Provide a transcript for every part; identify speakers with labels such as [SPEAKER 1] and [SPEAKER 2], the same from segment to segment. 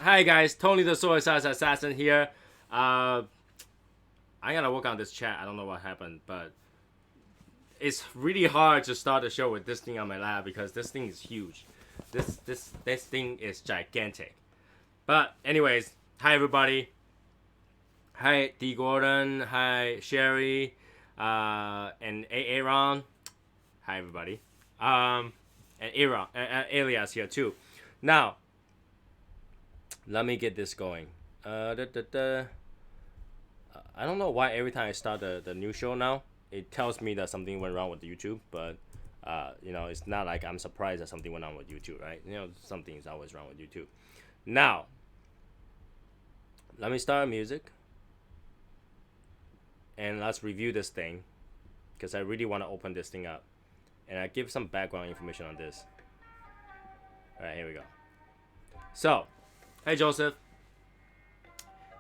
[SPEAKER 1] Hi guys, Tony the Soy Sauce Assassin here. I gotta work on this chat. I don't know what happened, but it's really hard to start the show with this thing on my lap because this thing is huge. This thing is gigantic. But anyways, hi everybody. Hi D Gordon. Hi Sherry. And Aaron. Hi everybody. And Aaron, Alias here too. Now, let me get this going. I don't know why every time I start the new show now, it tells me that something went wrong with YouTube, but it's not like I'm surprised that something went wrong with YouTube, right? Something is always wrong with YouTube. Now, let me start music, and let's review this thing, because I really want to open this thing up, and I give some background information on this. All right, here we go. So, hey Joseph.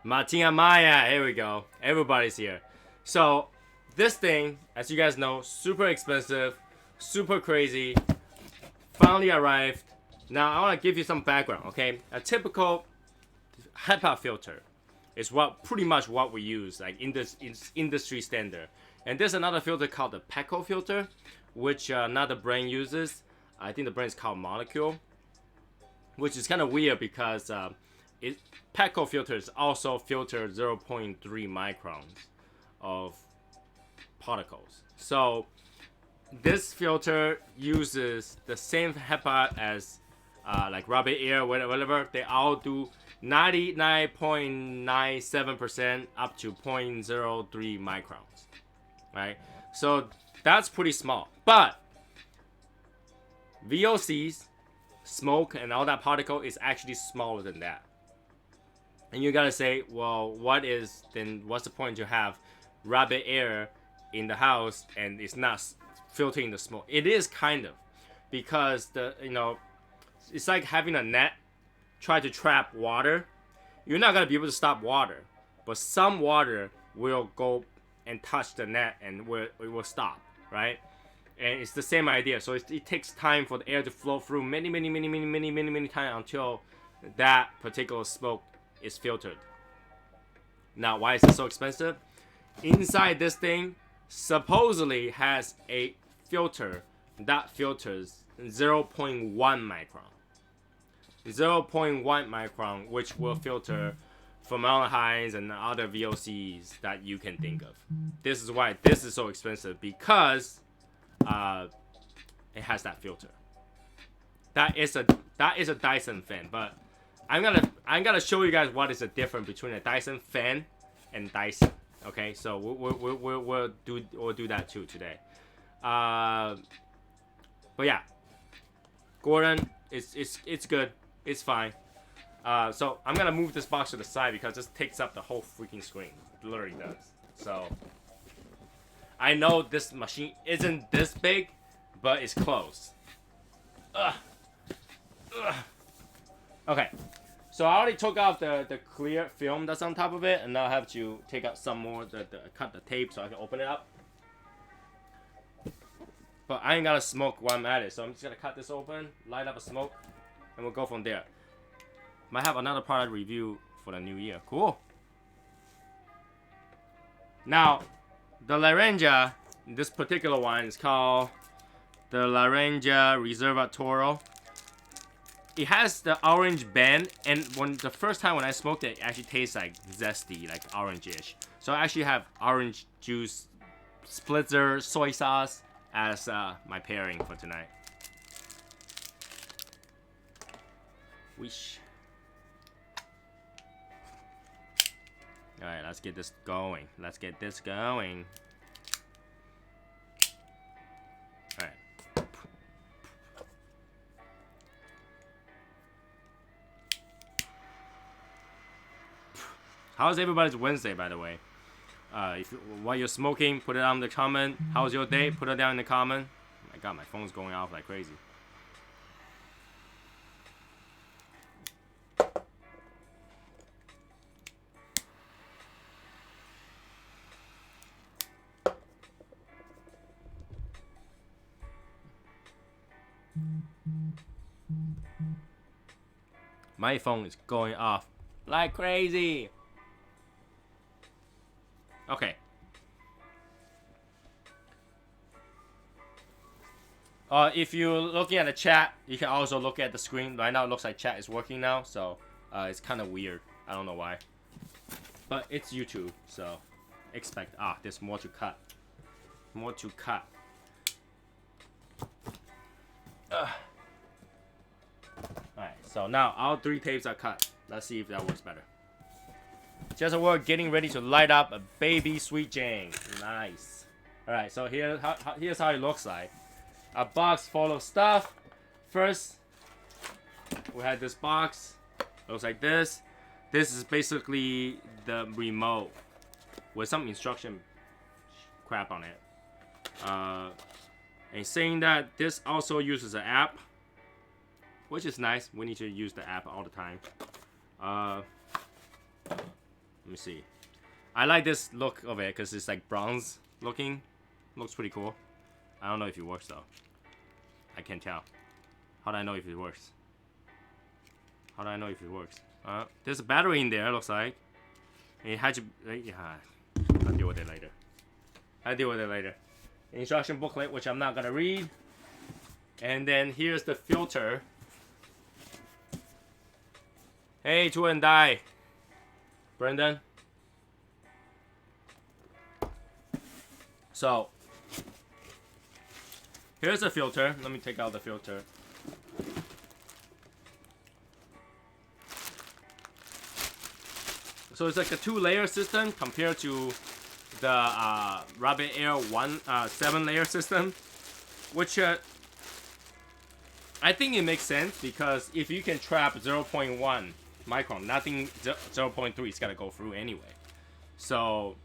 [SPEAKER 1] Martina Maya, here we go. Everybody's here. So, this thing, as you guys know, super expensive, super crazy, finally arrived. Now, I want to give you some background, okay? A typical HEPA filter is pretty much what we use, like in this industry standard. And there's another filter called the Hot+Cool filter, which another brand uses. I think the brand is called Molecule, which is kind of weird because Hot+Cool filters also filter 0.3 microns of particles. So this filter uses the same HEPA as like rabbit air, whatever. They all do 99.97% up to 0.03 microns, right? So that's pretty small. But VOCs, smoke, and all that particle is actually smaller than that. And you gotta say, well, what's the point to have rabbit air in the house and it's not filtering the smoke? It is kind of, because it's like having a net try to trap water. You're not gonna be able to stop water, but some water will go and touch the net and it will stop, right? And it's the same idea. So it takes time for the air to flow through many times until that particular smoke is filtered. Now, why is it so expensive? Inside this thing supposedly has a filter that filters 0.1 micron. 0.1 micron, which will filter formaldehydes and other VOCs that you can think of. This is why this is so expensive, because it has that filter. That is a Dyson fan, but I'm gonna show you guys what is the difference between a Dyson fan and Dyson. Okay, so we'll do that too today. But yeah, Gordon, it's good, it's fine. So I'm gonna move this box to the side because this takes up the whole freaking screen. It literally does. So I know this machine isn't this big, but it's close. Ugh. Okay, so I already took out the clear film that's on top of it, and now I have to take out some more, cut the tape so I can open it up. But I ain't got to smoke while I'm at it, so I'm just gonna cut this open, light up a smoke, and we'll go from there. Might have another product review for the new year. Cool. Now, the Laranja, this particular one is called the Laranja Reserva Toro. It has the orange band, and the first time when I smoked it, it actually tastes like zesty, like orange-ish. So I actually have orange juice, Splitzer, soy sauce as my pairing for tonight. Whoosh. All right, let's get this going. All right. How's everybody's Wednesday, by the way? While you're smoking, put it down in the comment. How's your day? Put it down in the comment. Oh my God, my phone's going off like crazy. My phone is going off like crazy. Okay. If you're looking at the chat, you can also look at the screen. Right now, it looks like chat is working now, so it's kind of weird. I don't know why. But it's YouTube, so expect. There's more to cut. More to cut. Alright, so now all 3 tapes are cut. Let's see if that works better. Just we're getting ready to light up a baby sweet Jane. Nice. Alright, so here's how it looks like. A box full of stuff. First, we had this box. Looks like this. This is basically the remote with some instruction crap on it. And saying that this also uses an app, which is nice. We need to use the app all the time. Let me see. I like this look of it because it's like bronze looking. Looks pretty cool. I don't know if it works though. I can't tell. How do I know if it works? How do I know if it works? There's a battery in there, looks like. It had to, yeah. I'll deal with it later. Instruction booklet, which I'm not gonna read. And then here's the filter. Hey, Tu and Dai. Brendan. So, here's the filter. Let me take out the filter. So it's like a 2-layer system compared to the Rabbit Air 7-layer system, which I think it makes sense because if you can trap 0.1 micron, nothing 0.3 is gonna go through anyway. So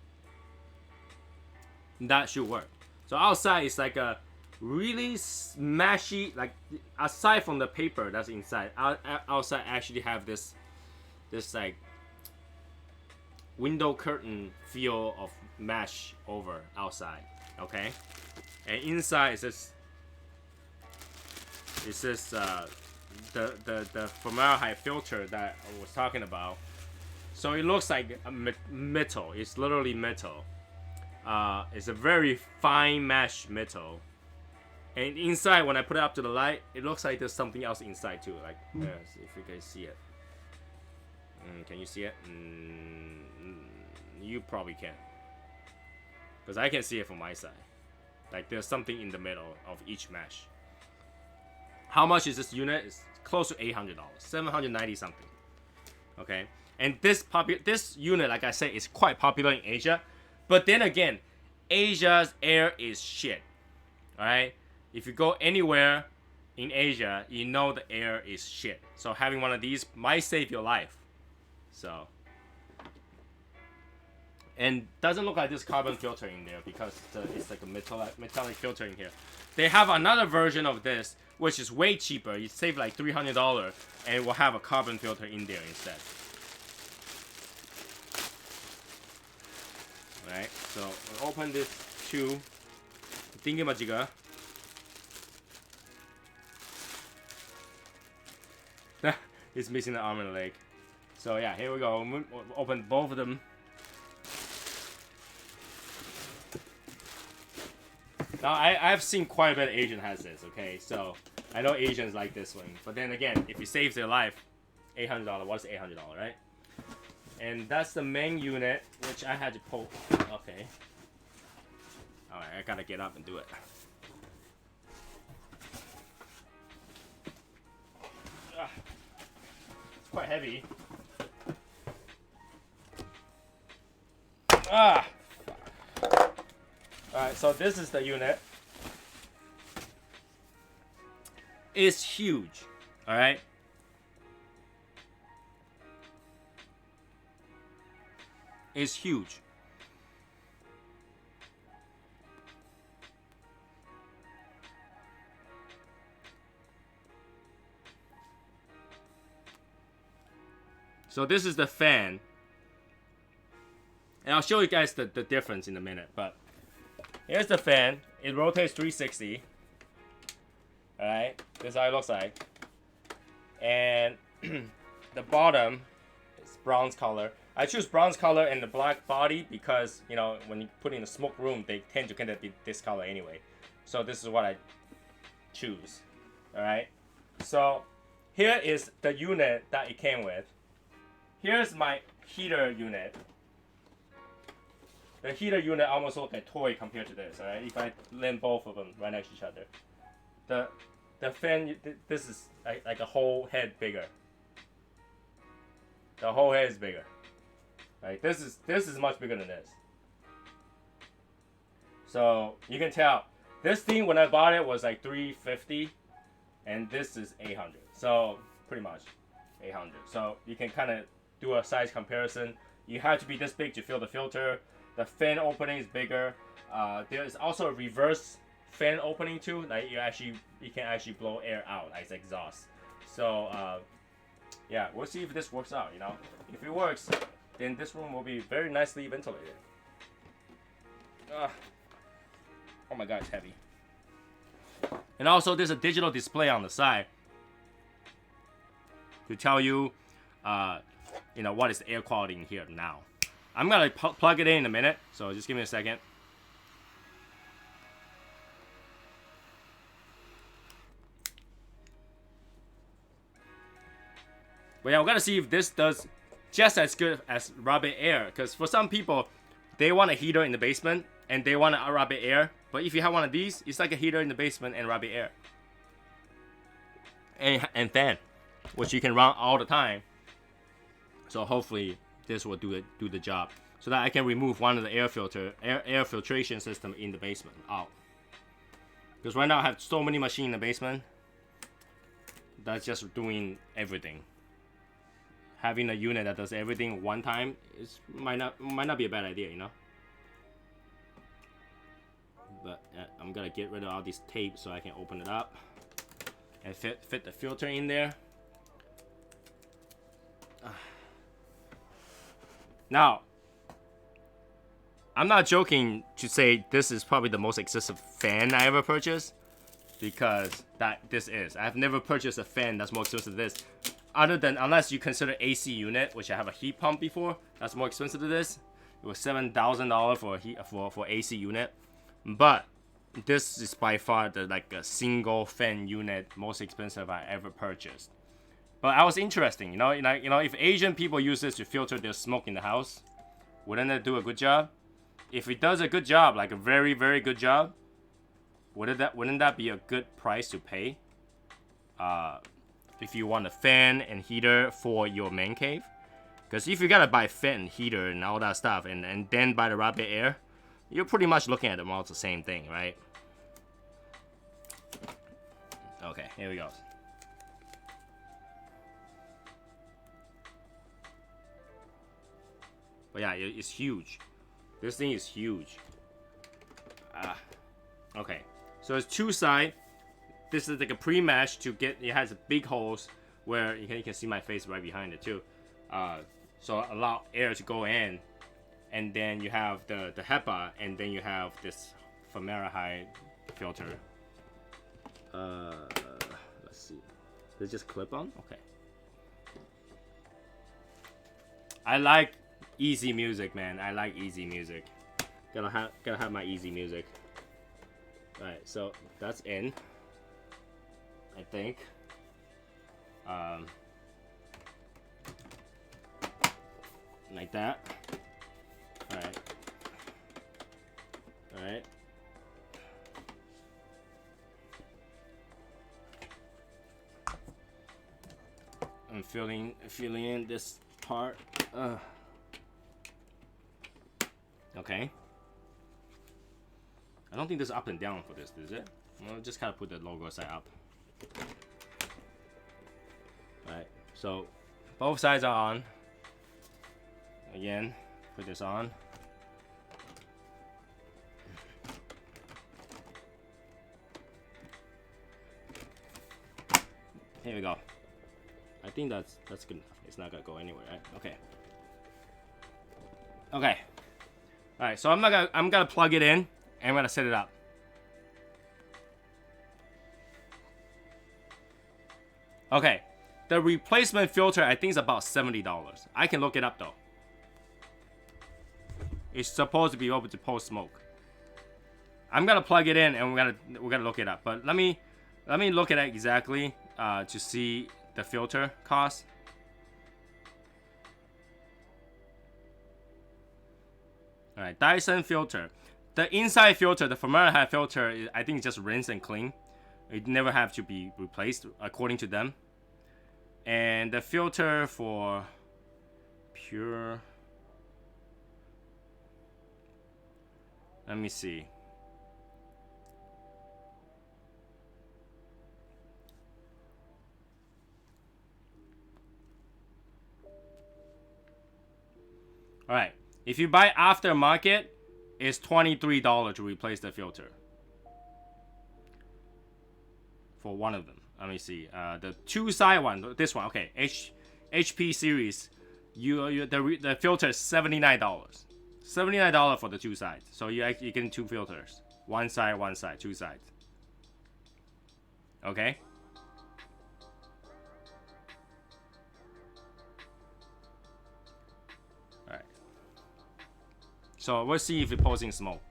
[SPEAKER 1] that should work. So outside is like a really smashy, like aside from the paper that's inside, outside actually have this like window curtain feel of mesh over outside, okay? And inside is this the formaldehyde filter that I was talking about. So it looks like a metal. It's literally metal. It's a very fine mesh metal. And inside, when I put it up to the light, it looks like there's something else inside too. Like, if you can see it. Can you see it? You probably can. Because I can see it from my side. Like, there's something in the middle of each mesh. How much is this unit? It's close to $800. $790 something. Okay? And this unit, like I said, is quite popular in Asia. But then again, Asia's air is shit. Alright? If you go anywhere in Asia, you know the air is shit. So having one of these might save your life. So, and doesn't look like this carbon filter in there because it's like a metallic filter in here. They have another version of this which is way cheaper. You save like $300 and it will have a carbon filter in there instead. Alright, so we'll open this tube. Thingamajigga. It's missing the arm and the leg. So yeah, here we go. We'll open both of them. Now I've seen quite a bit of Asian has this, okay? So I know Asians like this one. But then again, if it saves their life, $800, what's $800, right? And that's the main unit, which I had to pull. Okay. Alright, I gotta get up and do it. It's quite heavy. Alright, so this is the unit. It's huge. Alright. It's huge. So this is the fan. And I'll show you guys the difference in a minute. But here's the fan. It rotates 360. Alright. This is how it looks like. And the bottom is bronze color. I choose bronze color and the black body because, you know, when you put in a smoke room, they tend to kind of be this color anyway. So this is what I choose. All right. So here is the unit that it came with. Here's my heater unit. The heater unit almost looks like a toy compared to this. All right. If I land both of them right next to each other, the fan, this is like a whole head bigger. The whole head is bigger. Right, this is much bigger than this. So you can tell this thing when I bought it was like $350, and this is $800. So pretty much $800. So you can kind of do a size comparison. You have to be this big to fill the filter. The fan opening is bigger. There is also a reverse fan opening too. Like you can actually blow air out as exhaust. So yeah, we'll see if this works out. You know, if it works, then this room will be very nicely ventilated. Oh my god, it's heavy. And also, there's a digital display on the side to tell you, you know, what is the air quality in here now. I'm gonna plug it in a minute, so just give me a second. But yeah, we're gonna see if this does just as good as rabbit air, because for some people, they want a heater in the basement and they want a rabbit air. But if you have one of these, it's like a heater in the basement and rabbit air and fan, which you can run all the time. So hopefully this will do the job, so that I can remove one of the air filtration system in the basement out. Because right now I have so many machines in the basement that's just doing everything. Having a unit that does everything one time might not be a bad idea, you know. But I'm gonna get rid of all these tape so I can open it up and fit the filter in there. Now, I'm not joking to say this is probably the most expensive fan I ever purchased, because I've never purchased a fan that's more expensive than this. Other than, unless you consider AC unit, which I have a heat pump before, that's more expensive than this. It was $7,000 for AC unit, but this is by far like a single fan unit most expensive I ever purchased. But I was interesting, you know, if Asian people use this to filter their smoke in the house, wouldn't it do a good job? If it does a good job, like a very, very good job, wouldn't that be a good price to pay? If you want a fan and heater for your man cave. Because if you gotta buy fan and heater and all that stuff and then buy the rabbit air, you're pretty much looking at them all the same thing, right? Okay, here we go. But yeah, it's huge. This thing is huge. Okay, so it's two sides. This is like a pre-mesh to get. It has big holes where you can see my face right behind it too. So allow air to go in, and then you have the HEPA, and then you have this formaldehyde filter. Let's see. Does it just clip on? Okay. I like easy music, man. I like easy music. Gotta have my easy music. All right, so that's in. I think. Like that. Alright. Alright. I'm filling in this part. Okay. I don't think there's up and down for this, is it? Well, just kind of put the logo side up. Alright, so both sides are on. Again, put this on. Here we go. I think that's good enough. It's not gonna go anywhere, right? Okay. Okay. Alright, so I'm gonna plug it in and I'm gonna set it up. Okay. The replacement filter, I think, is about $70. I can look it up though. It's supposed to be able to pull smoke. I'm gonna plug it in and we're gonna look it up. But let me look at it exactly to see the filter cost. All right, Dyson filter. The inside filter, the formaldehyde filter, I think it's just rinse and clean. It never have to be replaced according to them. And the filter for pure, let me see. All right, if you buy aftermarket, it's $23 to replace the filter for one of them. Let me see. The two-side one, this one, okay, HP series. The filter is $79. $79 for the two sides. So you get two filters, one side, two sides. Okay. All right. So we'll see if it's pulsing smoke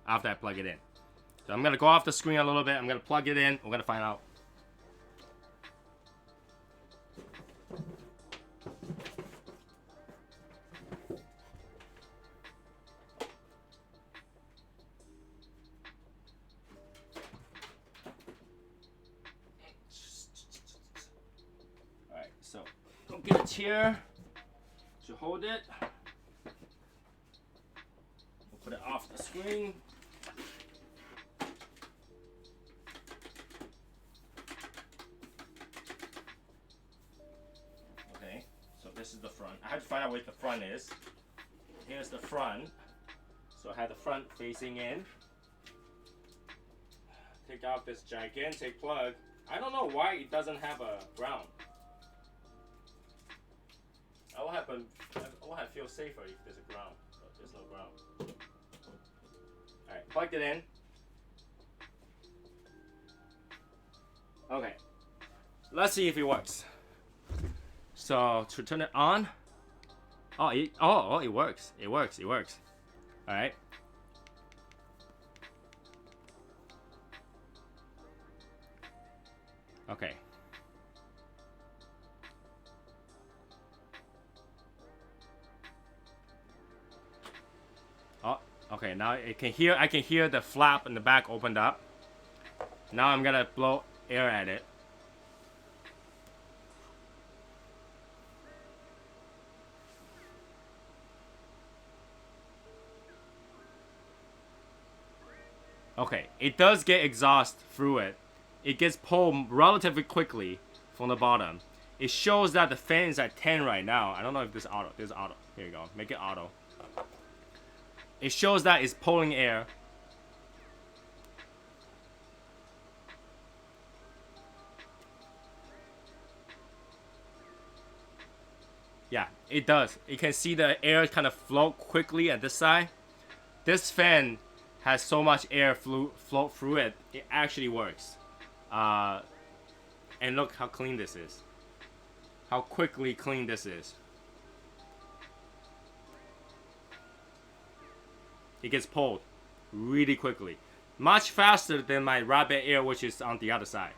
[SPEAKER 1] after I plug it in. So I'm gonna go off the screen a little bit. I'm gonna plug it in. We're gonna find out. All right, so I'll get a chair to hold it. We'll put it off the screen. This is the front. I have to find out where the front is. Here's the front. So I have the front facing in. Take out this gigantic plug. I don't know why it doesn't have a ground. I will feel safer if there's a ground, but there's no ground. Alright, plugged it in. Okay. Let's see if it works. So to turn it on, it works. It works. All right. Okay. Oh, okay. Now I can hear the flap in the back opened up. Now I'm gonna blow air at it. Okay, it does get exhaust through it. It gets pulled relatively quickly from the bottom. It shows that the fan is at 10 right now. I don't know if this is auto. This is auto. Here you go. Make it auto. It shows that it's pulling air. Yeah, it does. You can see the air kind of float quickly at this side. This fan has so much air float through it, it actually works. And look how clean this is. How quickly clean this is. It gets pulled really quickly. Much faster than my Rabbit Air, which is on the other side.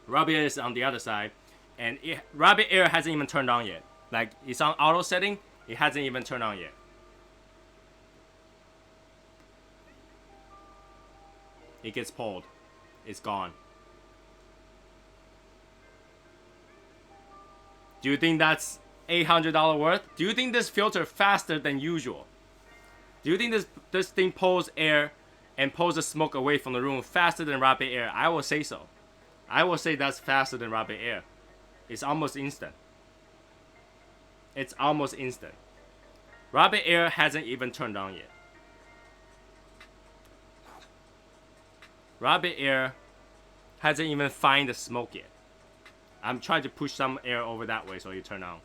[SPEAKER 1] Rabbit Air is on the other side. And Rabbit Air hasn't even turned on yet. Like, it's on auto setting, it hasn't even turned on yet. It gets pulled. It's gone. Do you think that's $800 worth? Do you think this filter faster than usual? Do you think this thing pulls air and pulls the smoke away from the room faster than Rabbit Air? I will say so. I will say that's faster than Rabbit Air. It's almost instant. It's almost instant. Rabbit Air hasn't even turned on yet. Rabbit Air hasn't even find the smoke yet. I'm trying to push some air over that way so you turn on.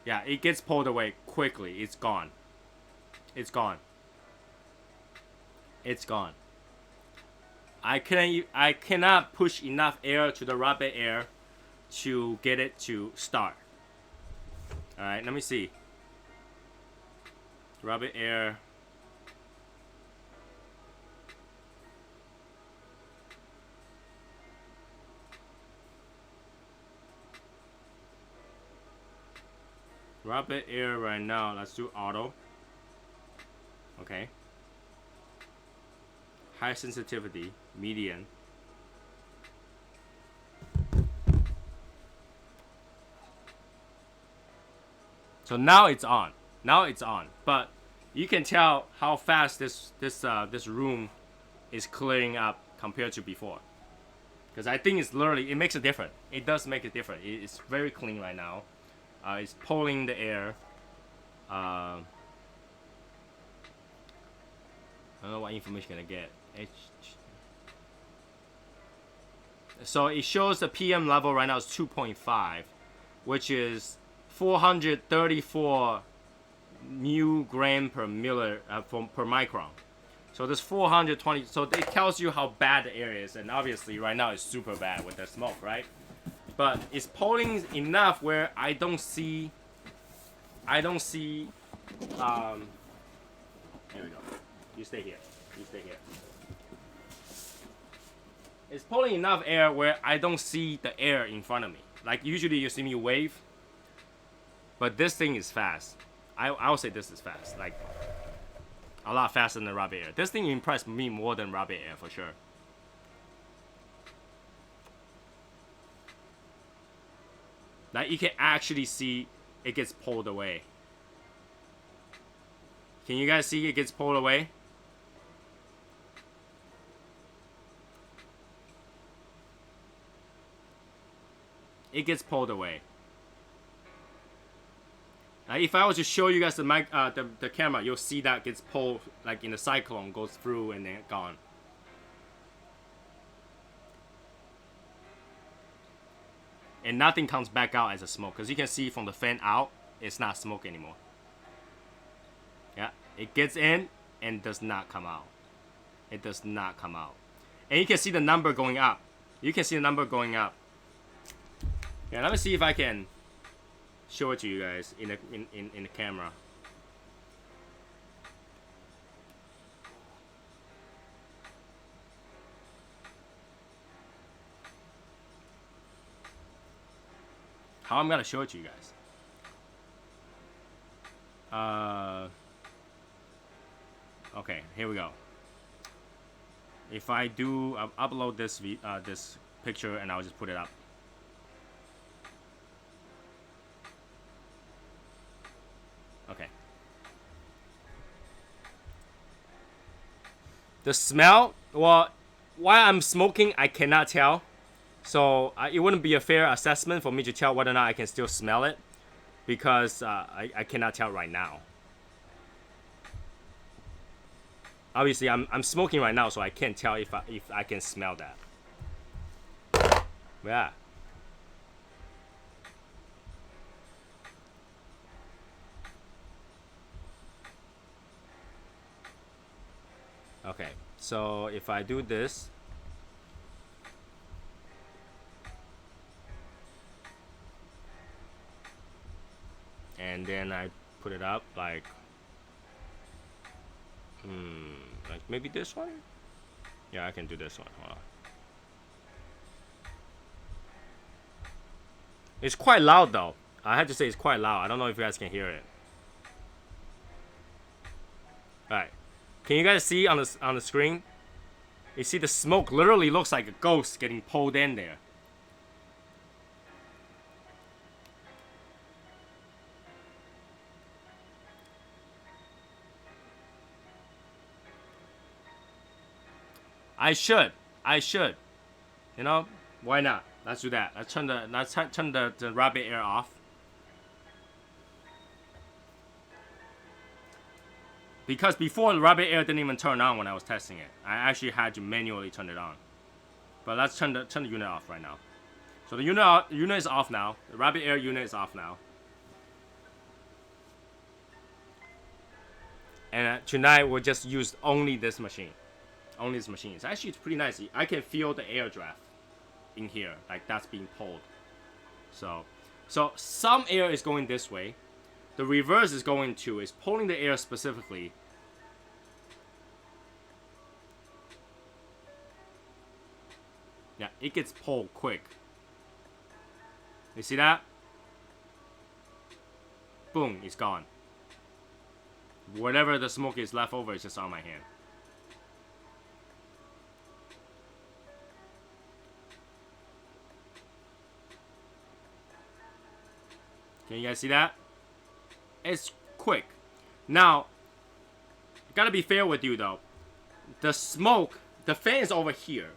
[SPEAKER 1] Yeah, it gets pulled away quickly. It's gone. It's gone. it's gone. I cannot push enough air to the rapid air to get it to start. All right, let me see. Rapid air. Rapid air right now. Let's do auto. Okay. High sensitivity, median. So now it's on. Now it's on. But you can tell how fast this room is clearing up compared to before. Because I think it's literally, it makes a difference. It does make a difference. It's very clean right now. It's pulling the air. I don't know what information can I get. So it shows the PM level right now is 2.5, which is 434 mu gram per milli per micron. So there's 420. So it tells you how bad the air is, and obviously right now it's super bad with the smoke, right? But it's pulling enough where I don't see. Here we go. You stay here. You stay here. It's pulling enough air where I don't see the air in front of me. Like usually you see me wave, but this thing is fast. I'll say this is fast, like a lot faster than rapid air. This thing impressed me more than rapid air for sure. Like you can actually see it gets pulled away. Can you guys see it gets pulled away? It gets pulled away. If I was to show you guys the mic, the camera, you'll see that gets pulled like in the cyclone, goes through and then gone. And nothing comes back out as a smoke, because you can see from the fan out, it's not smoke anymore. Yeah, it gets in and does not come out. It does not come out. And you can see the number going up. You can see the number going up. Yeah, let me see if I can show it to you guys in the camera. How I'm gonna show it to you guys. Okay, here we go. If I do upload this this picture, and I'll just put it up. Okay. The smell, well, while I'm smoking, I cannot tell. So it wouldn't be a fair assessment for me to tell whether or not I can still smell it, because I cannot tell right now. Obviously, I'm smoking right now, so I can't tell if I can smell that. Yeah. Okay, so if I do this, and then I put it up like maybe this one. Yeah, I can do this one. Hold on. It's quite loud though. I have to say it's quite loud. I don't know if you guys can hear it. All right. Can you guys see on the screen? You see the smoke literally looks like a ghost getting pulled in there. I should. You know, why not? Let's do that. Let's turn the rapid air off. Because before, the rapid air didn't even turn on when I was testing it. I actually had to manually turn it on. But let's turn the unit off right now. So the unit is off now. The rapid air unit is off now. And tonight we'll just use only this machine. Only this machine. It's actually pretty nice. I can feel the air draft in here, like that's being pulled. So some air is going this way. The reverse is pulling the air specifically. Yeah, it gets pulled quick. You see that? Boom, it's gone. Whatever the smoke is left over is just on my hand. Can you guys see that? It's quick. Now, gotta be fair with you though. The smoke, the fan is over here.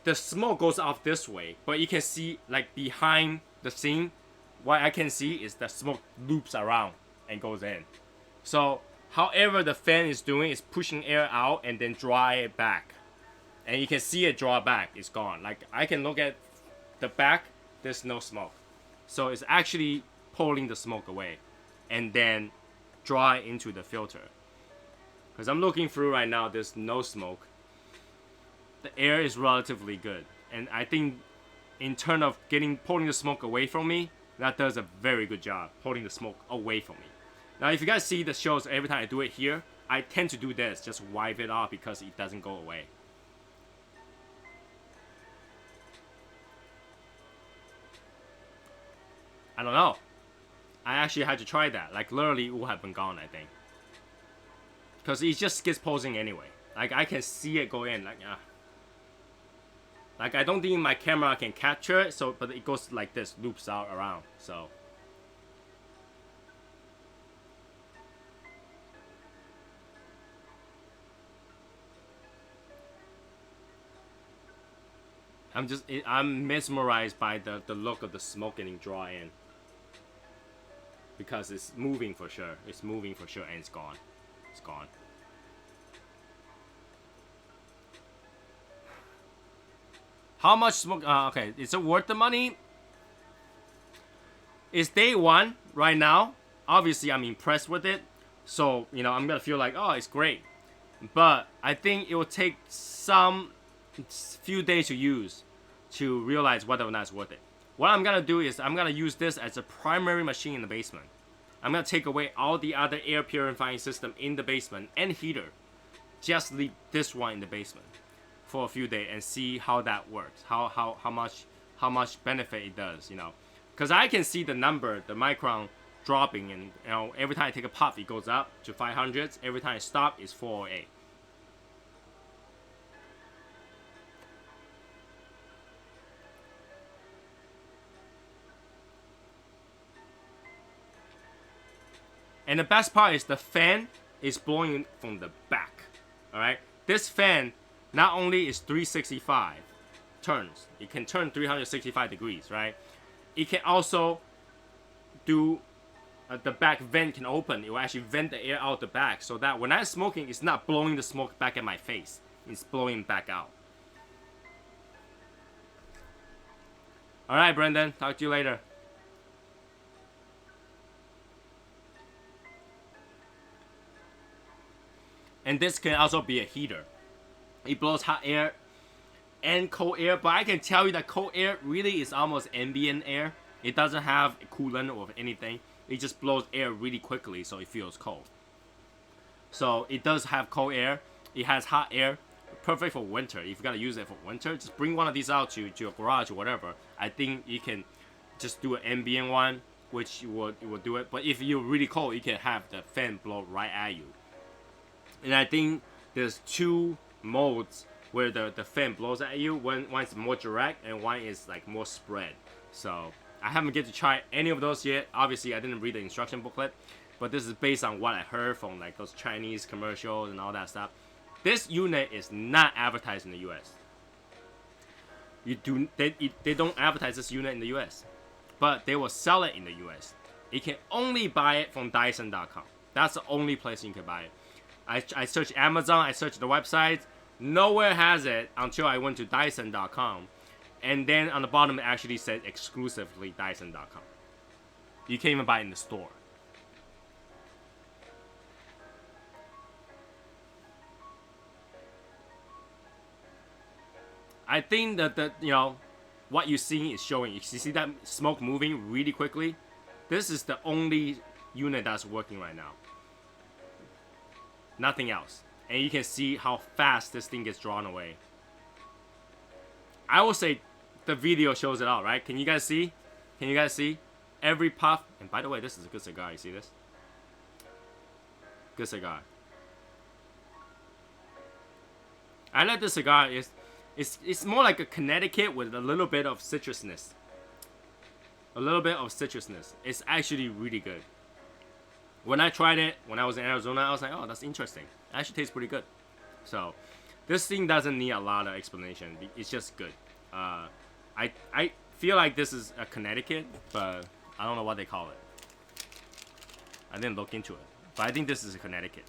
[SPEAKER 1] The smoke goes off this way, but you can see like behind the scene, what I can see is the smoke loops around and goes in. So, however the fan is doing is pushing air out and then dry it back. And you can see it draw back, it's gone. Like I can look at the back, there's no smoke. So it's actually pulling the smoke away and then dry into the filter. Because I'm looking through right now, there's no smoke. The air is relatively good, and I think in terms of pulling the smoke away from me, that does a very good job pulling the smoke away from me. Now if you guys see the shows, every time I do it here, I tend to do this, just wipe it off because it doesn't go away. I don't know. I actually had to try that. Like literally it would have been gone, I think. Because it just gets posing anyway. Like I can see it go in, like I don't think my camera can capture it, so but it goes like this, loops out around. So I'm mesmerized by the look of the smoke getting drawn in. Because it's moving for sure. It's moving for sure and it's gone. It's gone. How much smoke? Okay, is it worth the money? It's day one right now. Obviously, I'm impressed with it. So, you know, I'm gonna feel like, oh, it's great. But I think it will take some few days to use to realize whether or not it's worth it. What I'm gonna do is I'm gonna use this as a primary machine in the basement. I'm gonna take away all the other air purifying system in the basement and heater. Just leave this one in the basement for a few days and see how that works. How much benefit it does, you know. Because I can see the number, the micron dropping, and you know, every time I take a puff it goes up to 500s. Every time I stop it's 408. And the best part is the fan is blowing from the back. Alright? This fan not only is 365 turns, it can turn 365 degrees, right? It can also do, the back vent can open. It will actually vent the air out the back so that when I'm smoking, it's not blowing the smoke back at my face. It's blowing back out. Alright, Brendan. Talk to you later. And this can also be a heater. It blows hot air and cold air, but I can tell you that cold air really is almost ambient air. It doesn't have a coolant or anything. It just blows air really quickly so it feels cold. So it does have cold air. It has hot air. Perfect for winter. If you're gonna use it for winter, just bring one of these out to your garage or whatever. I think you can just do an ambient one, which it will do it. But if you're really cold, you can have the fan blow right at you. And I think there's two modes where the fan blows at you. One is more direct and one is like more spread. So I haven't get to try any of those yet. Obviously I didn't read the instruction booklet, but this is based on what I heard from like those Chinese commercials and all that stuff. This unit is not advertised in the US. They don't advertise this unit in the US, but they will sell it in the US. You can only buy it from Dyson.com. That's the only place you can buy it. I searched Amazon, I searched the website, nowhere has it until I went to Dyson.com. And then on the bottom it actually said exclusively Dyson.com. You can't even buy it in the store. I think that what you're seeing is showing. You see that smoke moving really quickly? This is the only unit that's working right now. Nothing else. And you can see how fast this thing gets drawn away. I will say the video shows it out, right? Can you guys see? Can you guys see? Every puff. And by the way, this is a good cigar. You see this? Good cigar. I like this cigar. It's more like a Connecticut with a little bit of citrusness. A little bit of citrusness. It's actually really good. When I tried it, when I was in Arizona, I was like, oh, that's interesting. It actually tastes pretty good. So, this thing doesn't need a lot of explanation. It's just good. I feel like this is a Connecticut, but I don't know what they call it. I didn't look into it. But I think this is a Connecticut.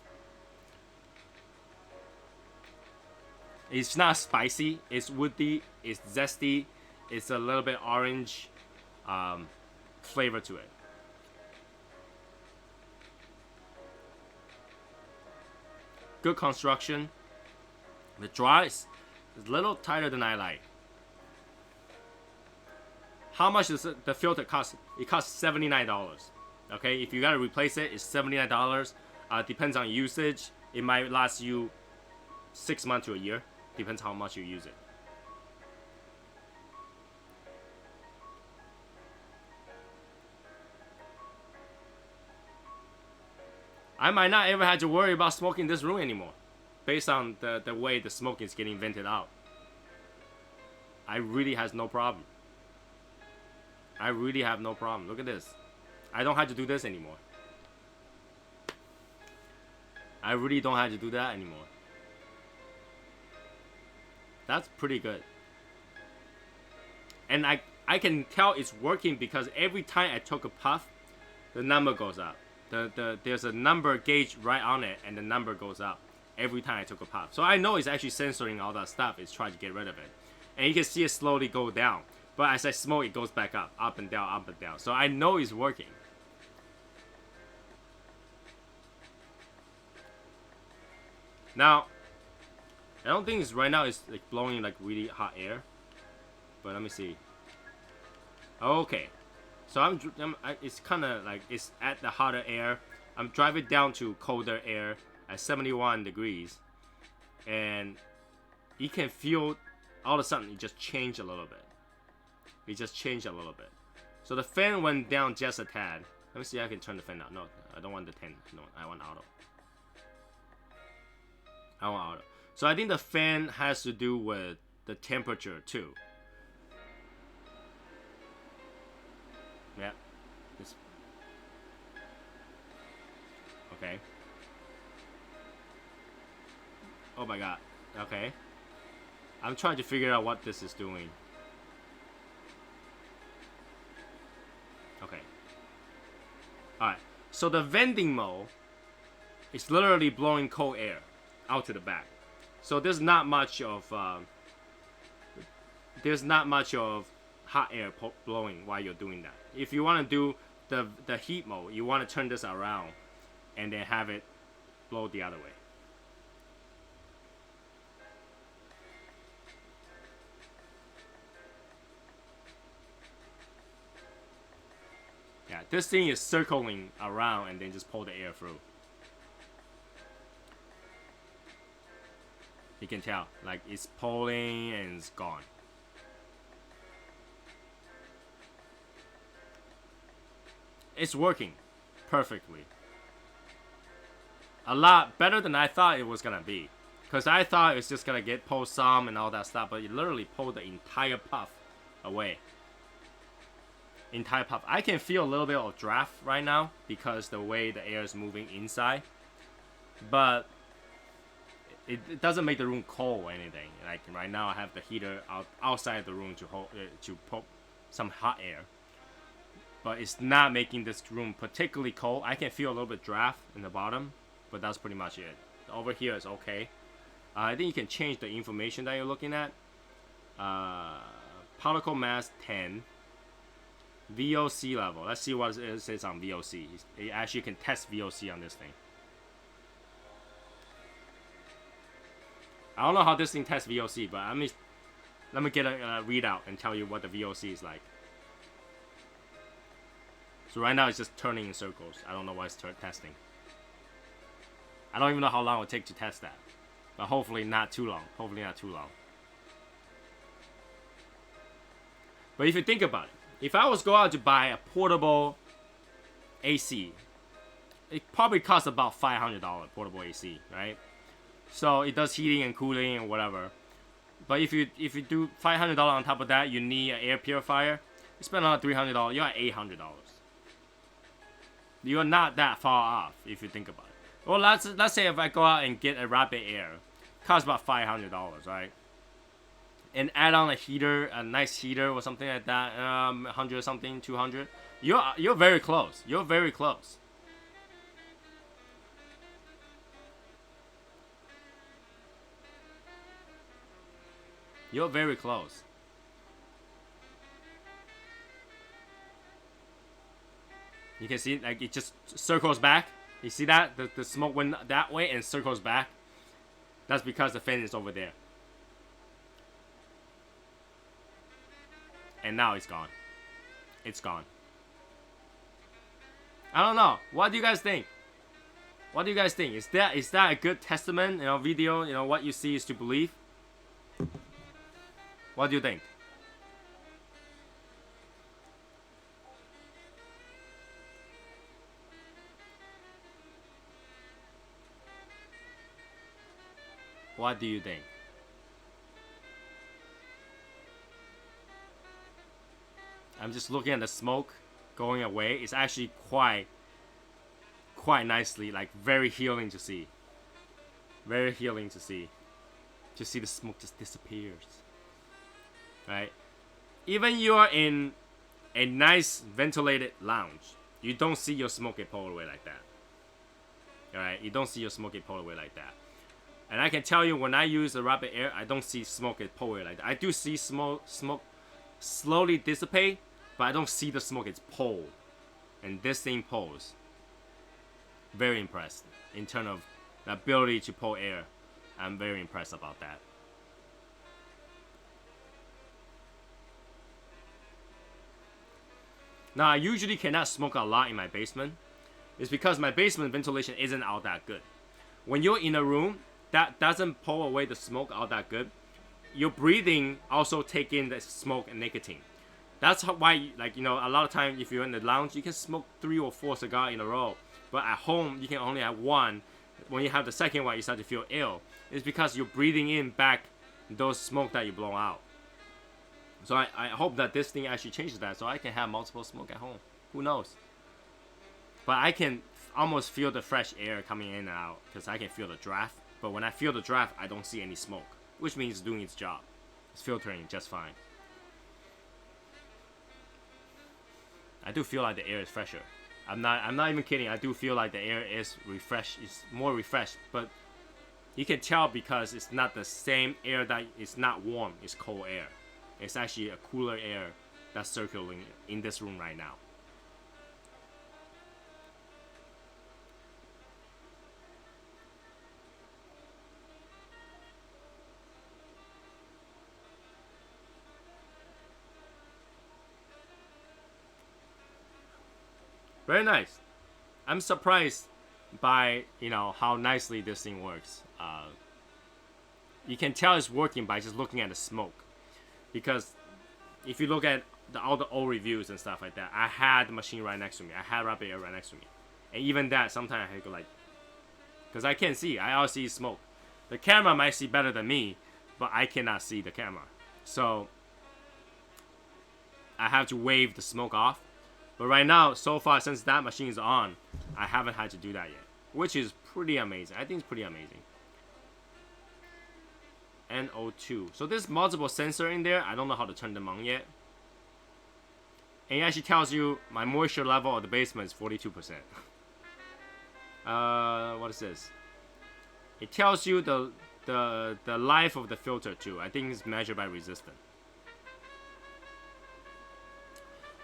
[SPEAKER 1] It's not spicy. It's woody. It's zesty. It's a little bit orange flavor to it. Good construction. The draw is a little tighter than I like. How much does the filter cost? It costs $79. Okay, if you gotta replace it, it's $79. Depends on usage. It might last you 6 months to a year. Depends how much you use it. I might not ever have to worry about smoking this room anymore, based on the way the smoke is getting vented out. I really has no problem. I really have no problem. Look at this. I don't have to do this anymore. I really don't have to do that anymore. That's pretty good. And I can tell it's working because every time I took a puff, the number goes up. There's a number gauge right on it, and the number goes up every time I took a puff. So I know it's actually censoring all that stuff. It's trying to get rid of it. And you can see it slowly go down. But as I smoke, it goes back up and down, up and down. So I know it's working. Now, I don't think it's right now it's like blowing like really hot air. But let me see. Okay. So it's kind of like it's at the hotter air. I'm driving down to colder air at 71 degrees. And you can feel all of a sudden it just changed a little bit. It just changed a little bit. So the fan went down just a tad. Let me see if I can turn the fan down. No, I don't want the 10. No, I want auto. I want auto. So I think the fan has to do with the temperature too. Yeah. Okay. Oh my god. Okay. I'm trying to figure out what this is doing. Okay. Alright. So the venting mode is literally blowing cold air out to the back. So there's not much of hot air blowing while you're doing that. If you want to do the heat mode, you want to turn this around and then have it blow the other way. Yeah, this thing is circling around and then just pull the air through. You can tell, like it's pulling and it's gone. It's working perfectly. A lot better than I thought it was gonna be. Because I thought it was just gonna pull some and all that stuff, but it literally pulled the entire puff away. Entire puff. I can feel a little bit of draft right now because the way the air is moving inside. But it doesn't make the room cold or anything. Like right now I have the heater outside the room to pump some hot air. But it's not making this room particularly cold. I can feel a little bit draft in the bottom, but that's pretty much it. Over here is okay. I think you can change the information that you're looking at. Particle mass 10. VOC level. Let's see what it says on VOC. You actually can test VOC on this thing. I don't know how this thing tests VOC, but Let me get a readout and tell you what the VOC is like. So right now it's just turning in circles. I don't know why it's testing. I don't even know how long it will take to test that. But hopefully not too long. Hopefully not too long. But if you think about it, if I was go out to buy a portable AC, it probably costs about $500 portable AC, right? So it does heating and cooling and whatever. But if you do $500 on top of that, you need an air purifier. You spend another $300, you're at $800. You're not that far off if you think about it. Well, let's say if I go out and get a Rapid Air, costs about $500, right? And add on a heater, a nice heater or something like that, 100 something, 200. You're very close. You're very close. You're very close. You can see like it just circles back. You see that? The smoke went that way and circles back. That's because the fan is over there. And now it's gone. It's gone. I don't know. What do you guys think? What do you guys think? Is that a good testament? Video. What you see is to believe. What do you think? What do you think? I'm just looking at the smoke going away. It's actually quite nicely, like very healing to see. Very healing to see. To see the smoke just disappears. Right? Even you are in a nice ventilated lounge, you don't see your smoke get pulled away like that. Alright? You don't see your smoke get pulled away like that. And I can tell you when I use the Rapid Air, I don't see smoke get pulled away like that. I do see smoke slowly dissipate, but I don't see the smoke gets pulled. And this thing pulls. Very impressed in terms of the ability to pull air. I'm very impressed about that. Now I usually cannot smoke a lot in my basement. It's because my basement ventilation isn't all that good. When you're in a room that doesn't pull away the smoke all that good, your breathing also take in the smoke and nicotine. That's why, a lot of times if you're in the lounge, you can smoke 3 or 4 cigars in a row. But at home, you can only have one. When you have the second one, you start to feel ill. It's because you're breathing in back those smoke that you blow out. So I hope that this thing actually changes that, so I can have multiple smoke at home. Who knows? But I can almost feel the fresh air coming in and out because I can feel the draft. But when I feel the draft, I don't see any smoke, which means it's doing its job. It's filtering just fine. I do feel like the air is fresher. I'm not even kidding. I do feel like the air is refreshed. It's more refreshed, but you can tell because it's not the same air that it's not warm. It's cold air. It's actually a cooler air that's circulating in this room right now. Very nice. I'm surprised by how nicely this thing works. You can tell it's working by just looking at the smoke, because if you look at all the old reviews and stuff like that, I had the machine right next to me. I had Rapid Air right next to me, and even that sometimes I go because I can't see. I all see smoke. The camera might see better than me, but I cannot see the camera, so I have to wave the smoke off. But right now, so far, since that machine is on, I haven't had to do that yet, which is pretty amazing. I think it's pretty amazing. NO2. So there's multiple sensors in there. I don't know how to turn them on yet. And it actually tells you my moisture level of the basement is 42%. What is this? It tells you the life of the filter too. I think it's measured by resistance.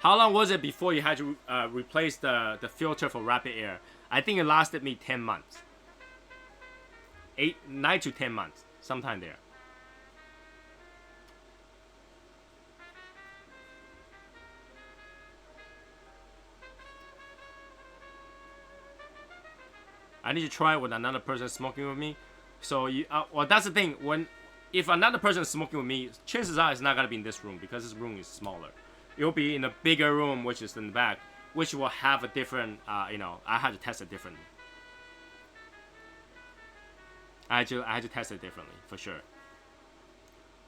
[SPEAKER 1] How long was it before you had to replace the filter for Rapid Air? I think it lasted me 10 months. 9 to 10 months. Sometime there. need to try it with another person smoking with me. So well, that's the thing. If another person is smoking with me, chances are it's not gonna be in this room because this room is smaller. It'll be in a bigger room, which is in the back, which will have a different, I had to test it differently. I had to test it differently for sure.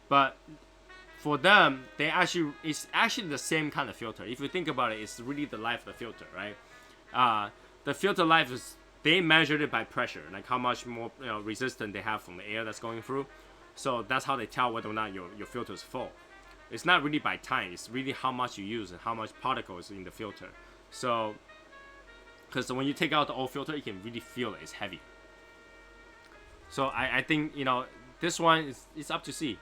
[SPEAKER 1] But for them, it's actually the same kind of filter. If you think about it, it's really the life of the filter, right? The filter life is, they measured it by pressure, like how much more resistance they have from the air that's going through. So that's how they tell whether or not your filter is full. It's not really by time, it's really how much you use and how much particles in the filter. So, because when you take out the old filter, you can really feel it, it's heavy. So I think, this one is up to see.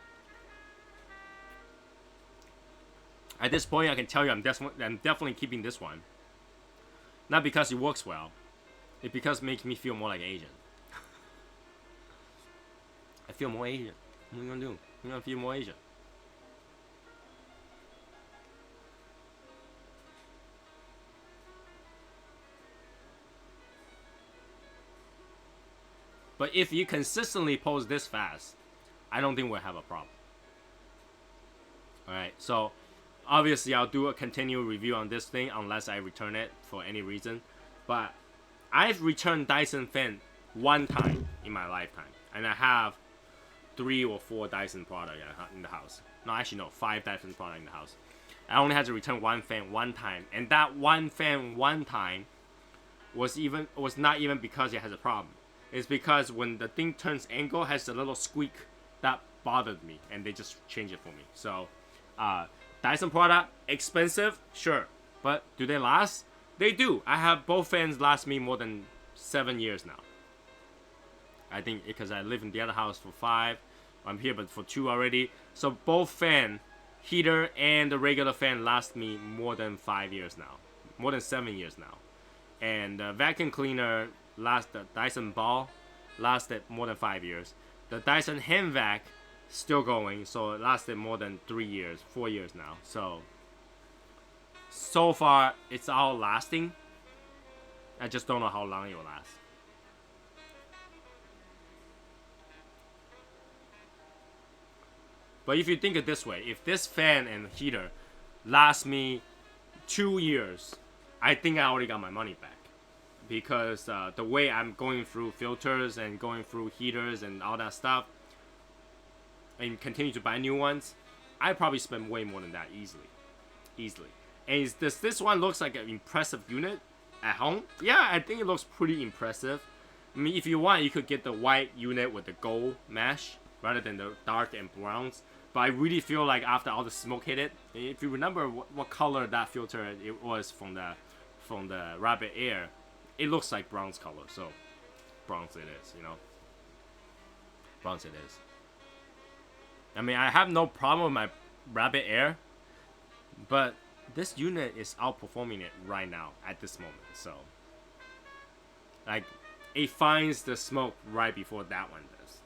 [SPEAKER 1] At this point, I can tell you I'm definitely keeping this one. Not because it works well, it's because it makes me feel more like Asian. I feel more Asian. What are you gonna do? I'm gonna feel more Asian. But if you consistently post this fast, I don't think we'll have a problem. Alright, so obviously I'll do a continual review on this thing unless I return it for any reason. But I've returned Dyson fan one time in my lifetime. And I have 3 or 4 Dyson products in the house. No, actually no, 5 Dyson products in the house. I only had to return one fan one time. And that one fan one time was not even because it has a problem. It's because when the thing turns angle, it has a little squeak that bothered me, and they just changed it for me. So, Dyson product, expensive, sure, but do they last? They do. I have both fans last me more than 7 years now. I think because I live in the other house for 5, I'm here but for 2 already. So both fan, heater and the regular fan last me more than 5 years now, more than 7 years now, and the vacuum cleaner. The Dyson ball lasted more than 5 years. The Dyson hand vac still going, so it lasted more than 3 years, 4 years now. So far it's all lasting. I just don't know how long it will last. But if you think it this way, if this fan and heater last me 2 years, I think I already got my money back. Because the way I'm going through filters and going through heaters and all that stuff, and continue to buy new ones, I probably spend way more than that easily. And this one looks like an impressive unit at home. Yeah, I think it looks pretty impressive. I mean, if you want, you could get the white unit with the gold mesh rather than the dark and browns. But I really feel like after all the smoke hit it, if you remember what color that filter it was from the rabbit air, it looks like bronze color, so bronze it is, Bronze it is. I mean, I have no problem with my rabbit air, but this unit is outperforming it right now at this moment, so like it finds the smoke right before that one does.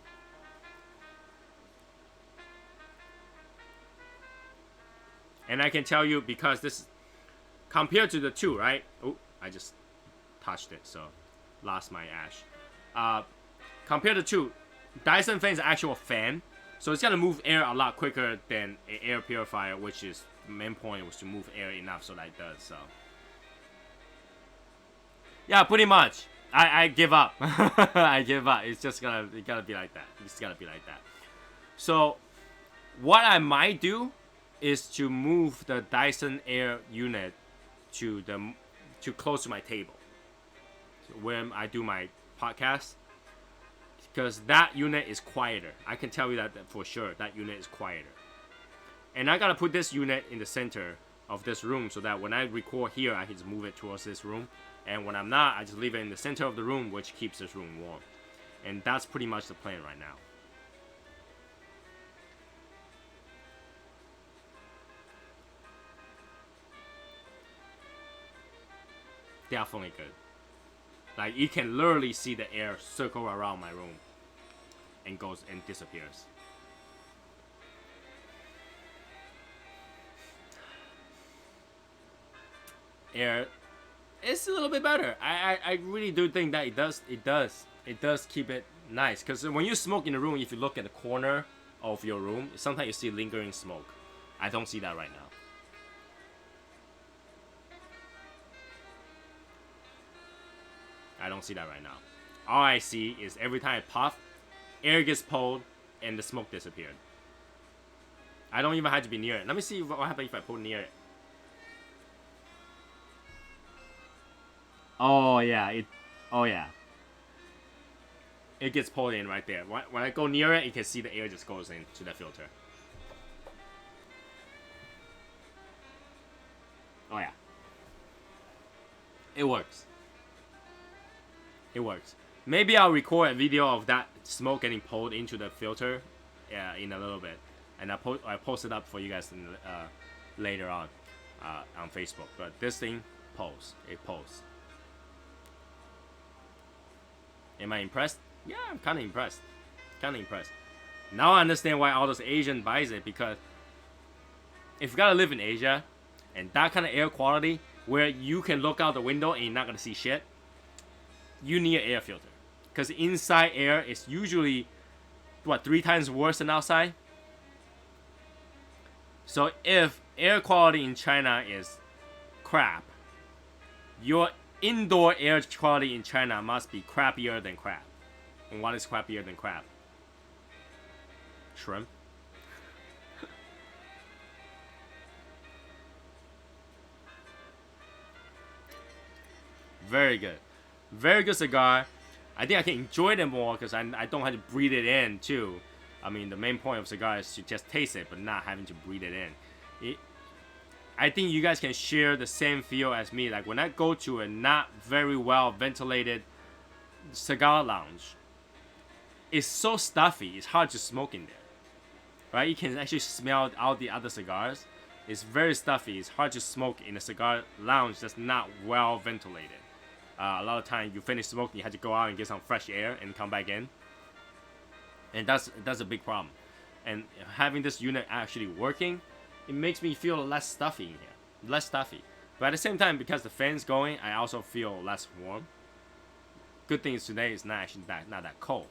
[SPEAKER 1] And I can tell you, because this compared to the 2, right? Oh, I just touched it, so lost my ash. Compared to 2, Dyson fan is an actual fan, so it's gonna move air a lot quicker than an air purifier, which is the main point, was to move air enough so that it does. So yeah, pretty much. I give up. I give up. It's gotta be like that. It's gotta be like that. So what I might do is to move the Dyson air unit to close to my table, where I do my podcast, because that unit is quieter. I can tell you that for sure. That unit is quieter. And I gotta put this unit in the center of this room so that when I record here, I can just move it towards this room. And when I'm not, I just leave it in the center of the room, which keeps this room warm. And that's pretty much the plan right now. Definitely good. Like, you can literally see the air circle around my room and goes and disappears. Air it's a little bit better. I really do think that it does keep it nice. Because when you smoke in a room, if you look at the corner of your room, sometimes you see lingering smoke. I don't see that right now. I don't see that right now. All I see is every time I puff, air gets pulled and the smoke disappeared. I don't even have to be near it. Let me see what happens if I pull near it. Oh yeah, oh yeah. It gets pulled in right there. When I go near it, you can see the air just goes into the filter. Oh yeah. It works. It works. Maybe I'll record a video of that smoke getting pulled into the filter in a little bit. And I post it up for you guys later on Facebook. But this thing pulls. It pulls. Am I impressed? Yeah, I'm kind of impressed. Kind of impressed. Now I understand why all those Asians buys it, because if you gotta live in Asia and that kind of air quality where you can look out the window and you're not gonna see shit, you need an air filter. Because inside air is usually, 3 times worse than outside? So if air quality in China is crap, your indoor air quality in China must be crappier than crap. And what is crappier than crap? Shrimp. Very good. Very good cigar. I think I can enjoy them more because I don't have to breathe it in too. I mean, the main point of cigar is to just taste it, but not having to breathe it in. I think you guys can share the same feel as me. Like when I go to a not very well ventilated cigar lounge, it's so stuffy. It's hard to smoke in there, right? You can actually smell out the other cigars. It's very stuffy. It's hard to smoke in a cigar lounge that's not well ventilated. A lot of times you finish smoking, you have to go out and get some fresh air and come back in. And that's a big problem. And having this unit actually working, it makes me feel less stuffy in here. Less stuffy. But at the same time, because the fan's going, I also feel less warm. Good thing is today it's not actually not that cold.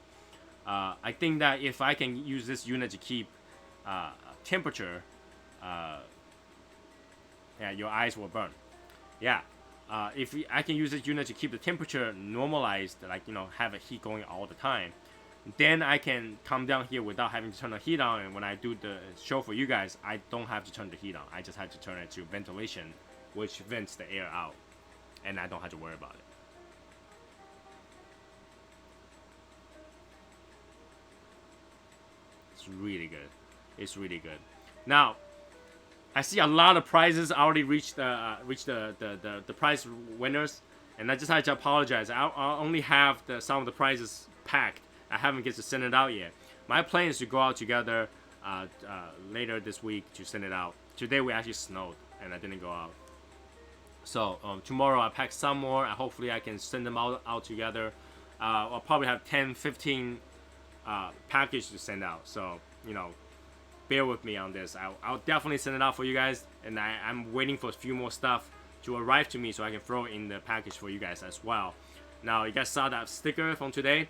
[SPEAKER 1] I think that if I can use this unit to keep temperature, yeah, your eyes will burn. Yeah. If I can use this unit to keep the temperature normalized, like, have a heat going all the time, then I can come down here without having to turn the heat on. And when I do the show for you guys, I don't have to turn the heat on. I just have to turn it to ventilation, which vents the air out, and I don't have to worry about it. It's really good. It's really good. Now, I see a lot of prizes already reached the prize winners, and I just had to apologize. I only have some of the prizes packed. I haven't get to send it out yet. My plan is to go out together later this week to send it out. Today we actually snowed and I didn't go out. So tomorrow I pack some more. Hopefully I can send them out together. I'll probably have 10, 15 packages to send out. So bear with me on this. I'll definitely send it out for you guys, and I'm waiting for a few more stuff to arrive to me so I can throw it in the package for you guys as well. Now, you guys saw that sticker from today,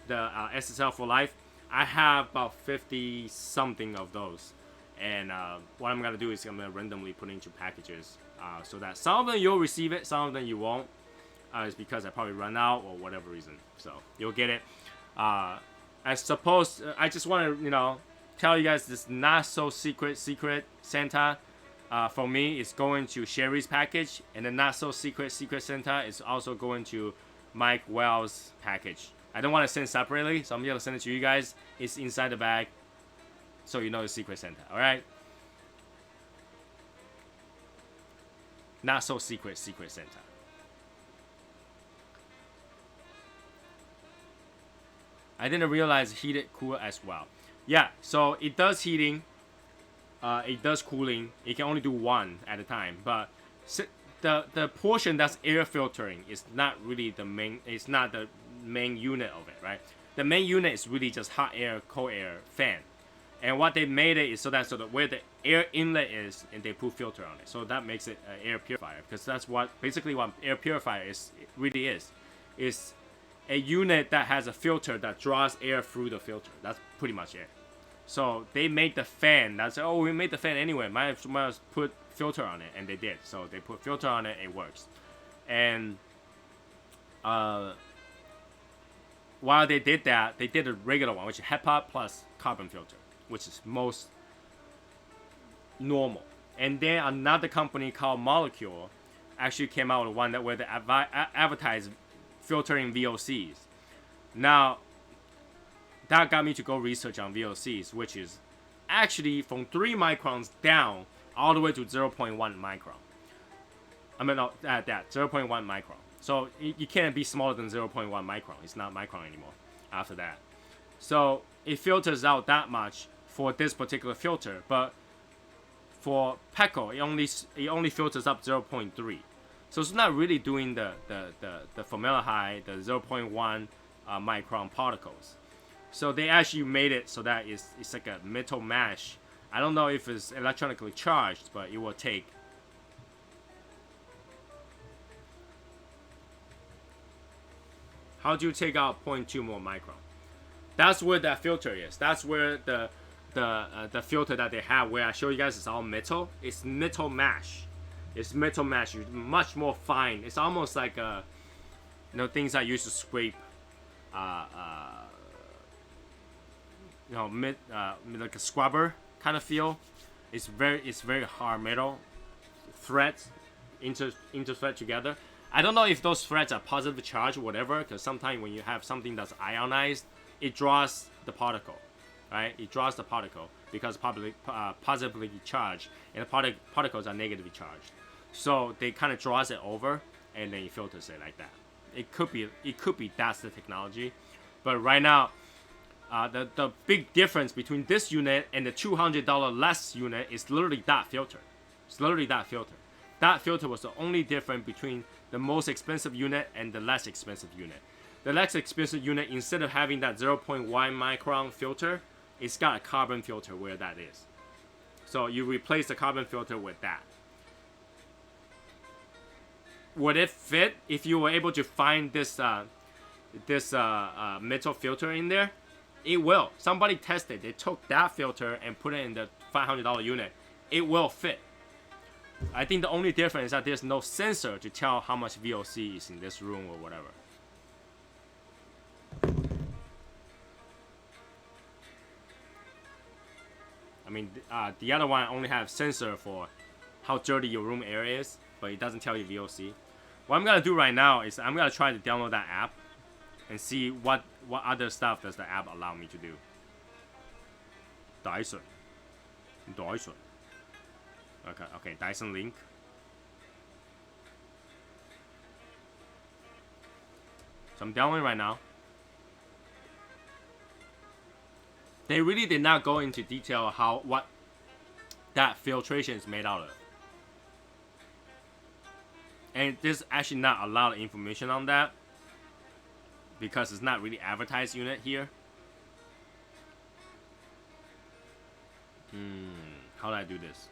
[SPEAKER 1] the SSL for life. I have about 50 something of those, and what I'm gonna do is I'm gonna randomly put into packages so that some of them you'll receive it, some of them you won't. It's because I probably run out or whatever reason, so you'll get it. I suppose I just want to tell you guys this not so secret Santa for me is going to Sherry's package, and the not so secret Santa is also going to Mike Wells' package. I don't want to send separately, so I'm gonna send it to you guys. It's inside the bag, so you know it's secret Santa. All right. Not so secret Santa. I didn't realize heated cool as well. Yeah, so it does heating, it does cooling. It can only do one at a time, but the portion that's air filtering is not really the main. It's not the main unit of it, right? The main unit is really just hot air, cold air, fan. And what they made it is so that where the air inlet is, and they put filter on it. So that makes it an air purifier, because that's what basically what air purifier is. It really is. It's a unit that has a filter that draws air through the filter. That's pretty much it. So they made the fan. That's, oh, we made the fan anyway. Might as well put filter on it, and they did. So they put filter on it. It works. And while they did that, they did a regular one, which is HEPA plus carbon filter, which is most normal. And then another company called Molecule actually came out with one that where they advertise filtering VOCs. Now, that got me to go research on VOCs, which is actually from 3 microns down all the way to 0.1 micron. I mean, no, that 0.1 micron. So you can't be smaller than 0.1 micron. It's not micron anymore after that. So it filters out that much for this particular filter, but for Pecco, it only filters up 0.3. So it's not really doing the formaldehyde, the 0.1 micron particles. So they actually made it so that it's like a metal mesh. I don't know if it's electronically charged, but it will take. How do you take out 0.2 more micron? That's where that filter is. That's where the filter that they have, where I show you guys, is all metal. It's metal mesh. It's metal mesh. It's much more fine. It's almost like things I used to scrape. Like a scrubber kind of feel. It's very hard metal. Threads interthread together. I don't know if those threads are positive charge or whatever, because sometimes when you have something that's ionized, it draws the particle, right? It draws the particle because positively charged, and the particles are negatively charged. So they kind of draws it over, and then it filters it like that. It could be that's the technology, but right now, the big difference between this unit and the $200 less unit is literally that filter. It's literally that filter. That filter was the only difference between the most expensive unit and the less expensive unit. The less expensive unit, instead of having that 0.1 micron filter, it's got a carbon filter where that is. So you replace the carbon filter with that. Would it fit if you were able to find this metal filter in there? It will. Somebody tested. They took that filter and put it in the $500 unit. It will fit. I think the only difference is that there's no sensor to tell how much VOC is in this room or whatever. I mean, the other one only have sensor for how dirty your room area is, but it doesn't tell you VOC. What I'm gonna do right now is I'm gonna try to download that app and see what other stuff does the app allow me to do. Dyson. Okay, Dyson link. So I'm downloading right now. They really did not go into detail what that filtration is made out of. And there's actually not a lot of information on that, because it's not really advertised unit here. How do I do this?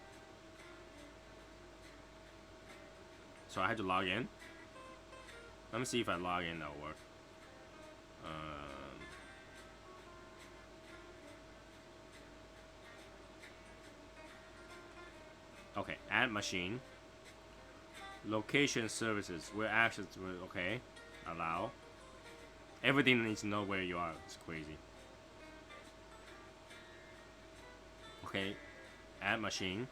[SPEAKER 1] So I had to log in. Let me see if I log in, that'll work. Okay, add machine. Location services. Where access to, okay. Allow. Everything needs to know where you are. It's crazy. Okay. Add machine.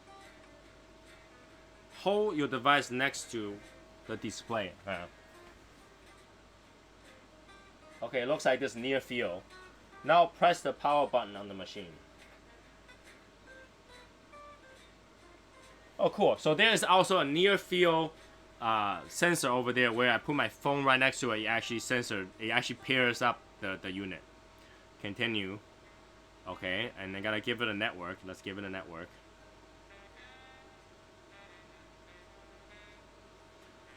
[SPEAKER 1] Hold your device next to the display. Okay, it looks like this near field. Now press the power button on the machine. Oh, cool. So there is also a near field sensor over there where I put my phone right next to it. It actually pairs up the unit. Continue. Okay, and I gotta give it a network. Let's give it a network.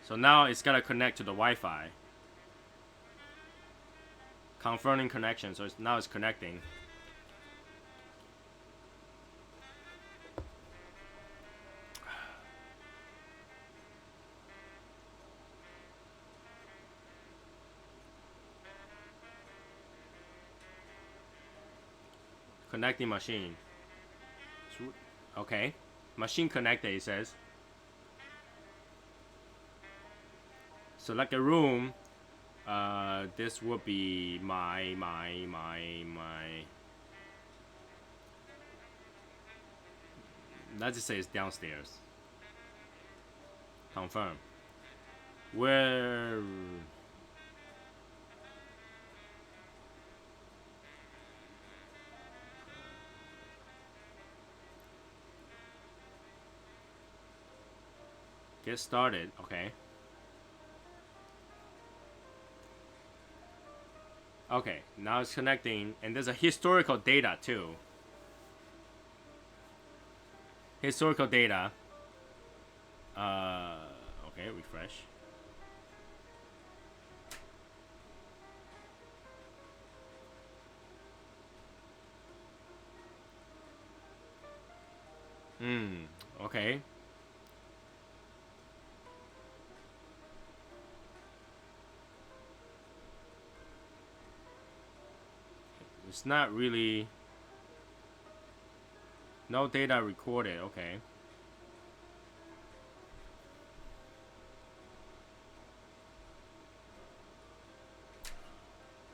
[SPEAKER 1] So now it's gotta connect to the Wi-Fi. Confirming connection. So now it's connecting. Connecting machine. Okay. Machine connected, it says. Select a room. This would be my. Let's just say it's downstairs. Confirm. Where? Get started. Okay. Okay, now it's connecting, and there's a historical data too. Historical data. Okay, refresh. Okay. It's not really. No data recorded, okay.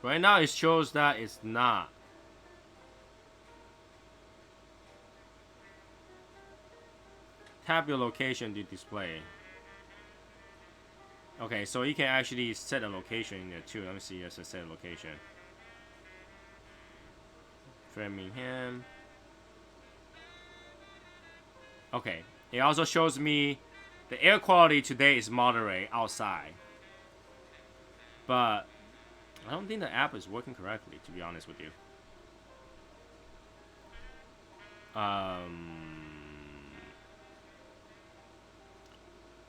[SPEAKER 1] Right now it shows that it's not. Tap your location to display. Okay, so you can actually set a location in there too. Let me see, let's set a location. Framingham. Okay, it also shows me the air quality today is moderate outside. But I don't think the app is working correctly, to be honest with you.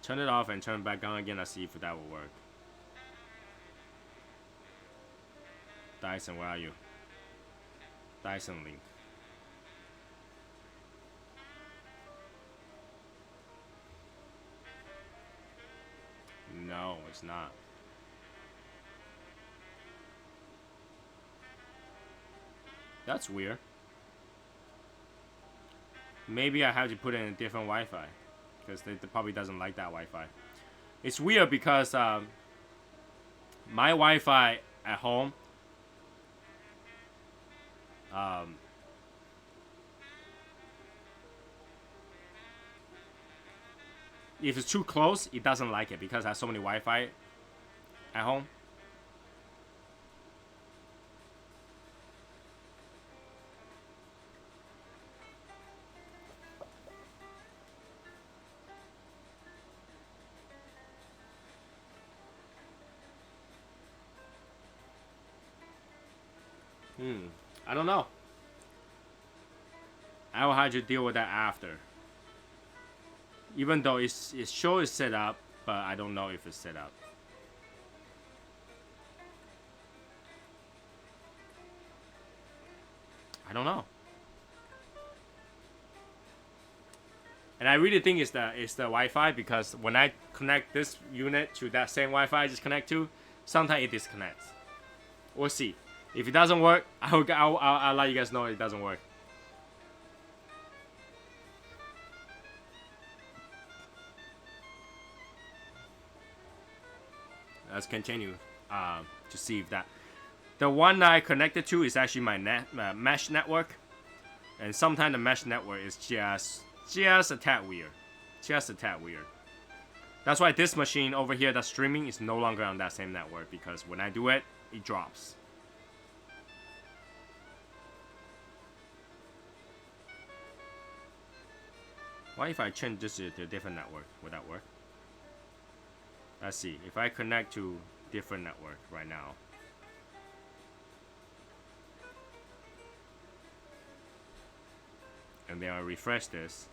[SPEAKER 1] Turn it off and turn it back on again. Let's see if that will work. Dyson, where are you? Dyson link. No, it's not. That's weird. Maybe I have to put in a different Wi-Fi, because they probably doesn't like that Wi-Fi. It's weird because my Wi-Fi at home, if it's too close, it doesn't like it because I have so many Wi-Fi at home. I don't know. I will have to deal with that after. Even though it shows set up, but I don't know if it's set up. I don't know. And I really think it's the Wi-Fi, because when I connect this unit to that same Wi-Fi I just connect to, sometimes it disconnects. We'll see. If it doesn't work, I'll let you guys know it doesn't work. Let's continue to see if that. The one I connected to is actually my mesh network, and sometimes the mesh network is just a tad weird, just a tad weird. That's why this machine over here that's streaming is no longer on that same network, because when I do it, it drops. What if I change this to a different network? Would that work? Let's see. If I connect to different network right now. And then I refresh this.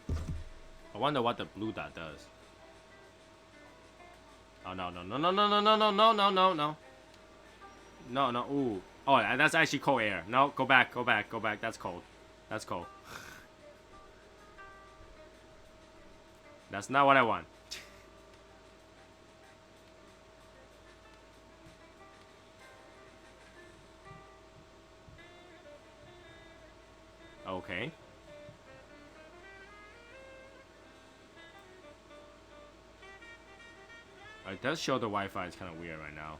[SPEAKER 1] I wonder what the blue dot does. Oh no. No. Ooh. Oh, that's actually cold air. No, go back. That's cold. That's cold. That's not what I want. Okay. It does show the Wi-Fi. It's kind of weird right now.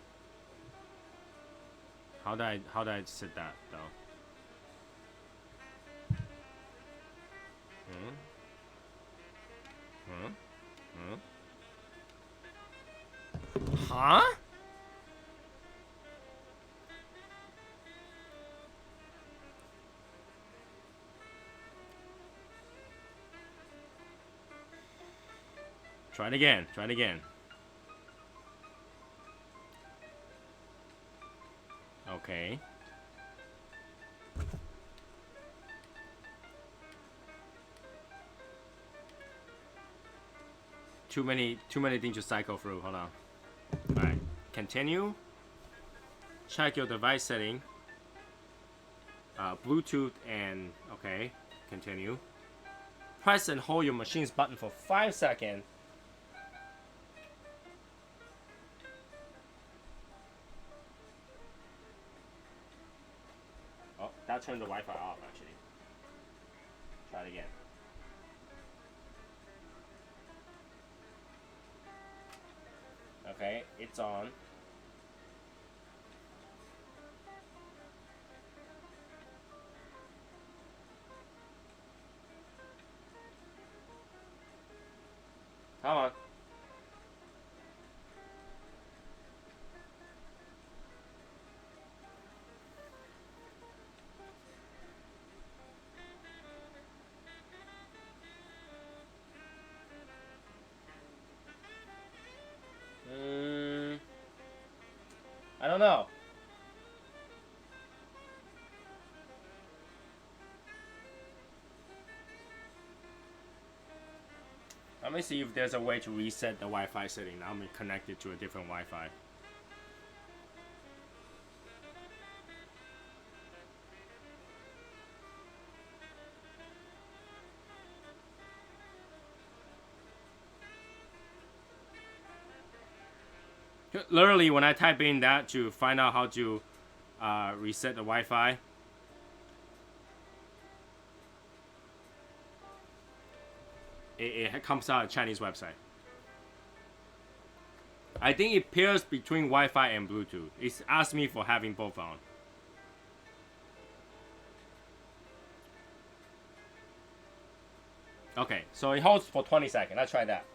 [SPEAKER 1] How did I set that though? Huh? Try it again. Try it again. Okay. Too many things to cycle through. Hold on. Alright. Continue. Check your device setting. Bluetooth and okay. Continue. Press and hold your machine's button for 5 seconds. Oh, that turned the Wi-Fi off actually. Try it again. Okay, it's on. Come on. I don't know. Let me see if there's a way to reset the Wi-Fi setting. I'm connected to a different Wi-Fi. Literally, when I type in that to find out how to reset the Wi-Fi, it comes out a Chinese website. I think it pairs between Wi-Fi and Bluetooth. It's asked me for having both on. Okay, so it holds for 20 seconds. Let's try that.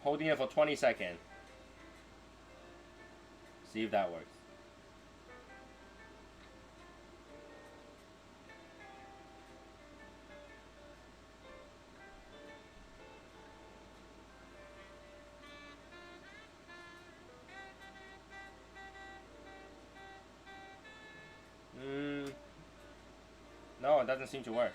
[SPEAKER 1] Holding it for 20 seconds. See if that works. No, it doesn't seem to work.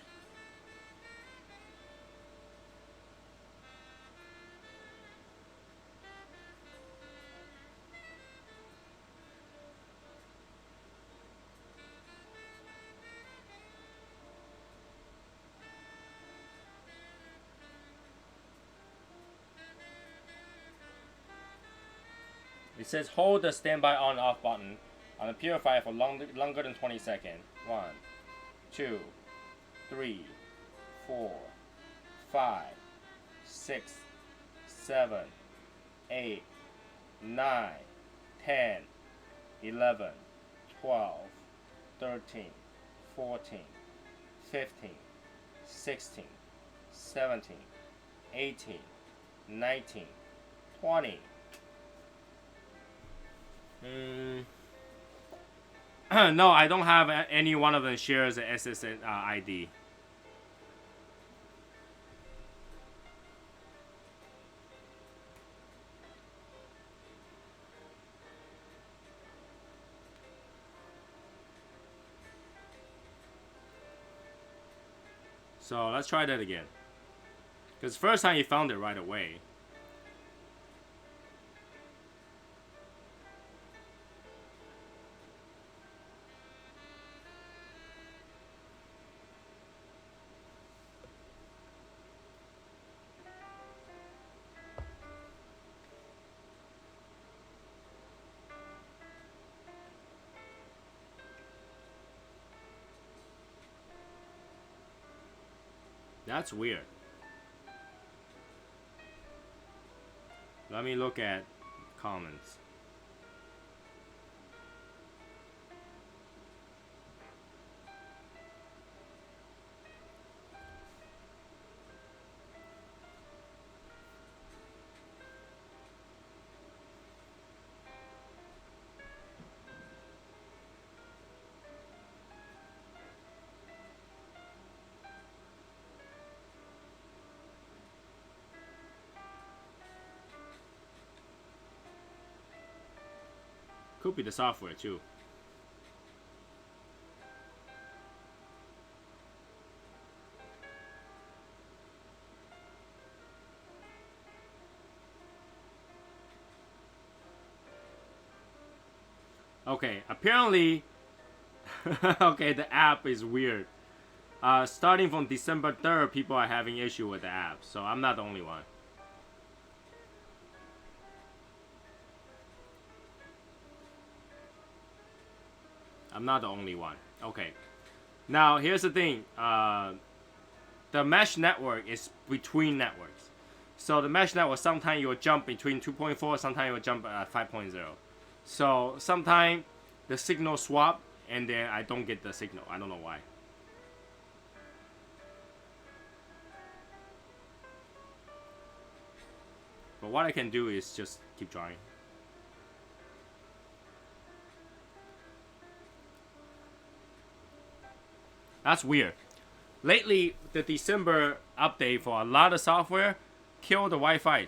[SPEAKER 1] It says hold the standby on off button on the purifier for longer than 20 seconds. 1, 2, 3, 4, 5, 6, 7, 8, 9, 10, 11, 12, 13, 14, 15, 16, 17, 18, 19, 20. No, I don't have any one of them shares an SSN ID. So let's try that again. Because first time you found it right away. That's weird. Let me look at comments. Could be the software too. Okay, apparently, okay, the app is weird. Starting from December 3rd, people are having issue with the app, so I'm not the only one. I'm not the only one. Okay. Now, here's the thing. The mesh network is between networks. So the mesh network, sometimes you will jump between 2.4, sometimes you will jump at 5.0. So sometimes the signal swap, and then I don't get the signal. I don't know why. But what I can do is just keep trying. That's weird. Lately, the December update for a lot of software killed the Wi-Fi.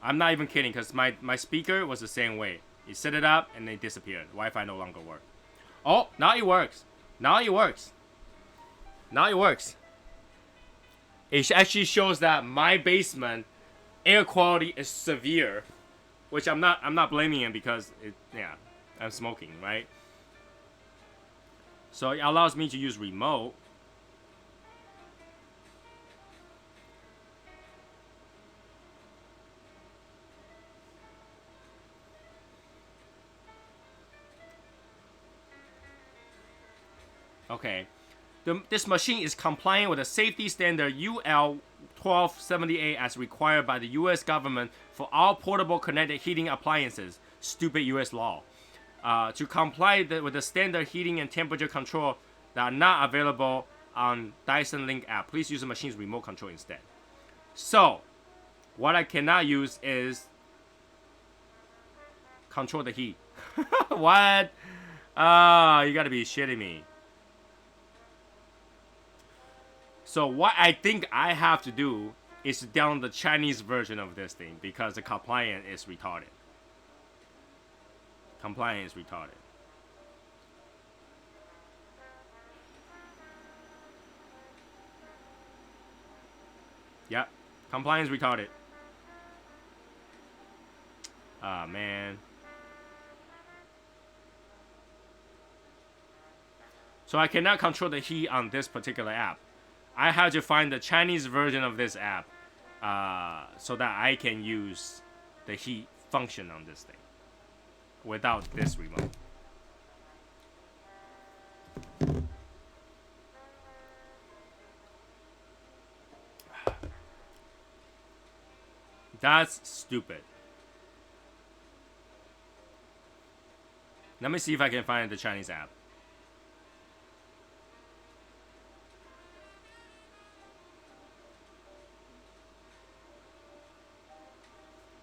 [SPEAKER 1] I'm not even kidding, because my speaker was the same way. You set it up, and it disappeared. Wi-Fi no longer worked. Oh, now it works. Now it works. Now it works. It actually shows that my basement air quality is severe, which I'm not blaming him because I'm smoking, right? So it allows me to use remote. Okay, this machine is compliant with the safety standard UL 1278 as required by the U.S. government for all portable connected heating appliances. Stupid U.S. law. To comply with the standard heating and temperature control that are not available on Dyson Link app. Please use the machine's remote control instead. So, what I cannot use is control the heat. What? You gotta be shitting me. So what I think I have to do is to download the Chinese version of this thing because the compliance is retarded. Compliance is retarded. Yep. Compliance retarded. Ah, man. So I cannot control the heat on this particular app. I have to find the Chinese version of this app so that I can use the heat function on this thing without this remote. That's stupid. Let me see if I can find the Chinese app.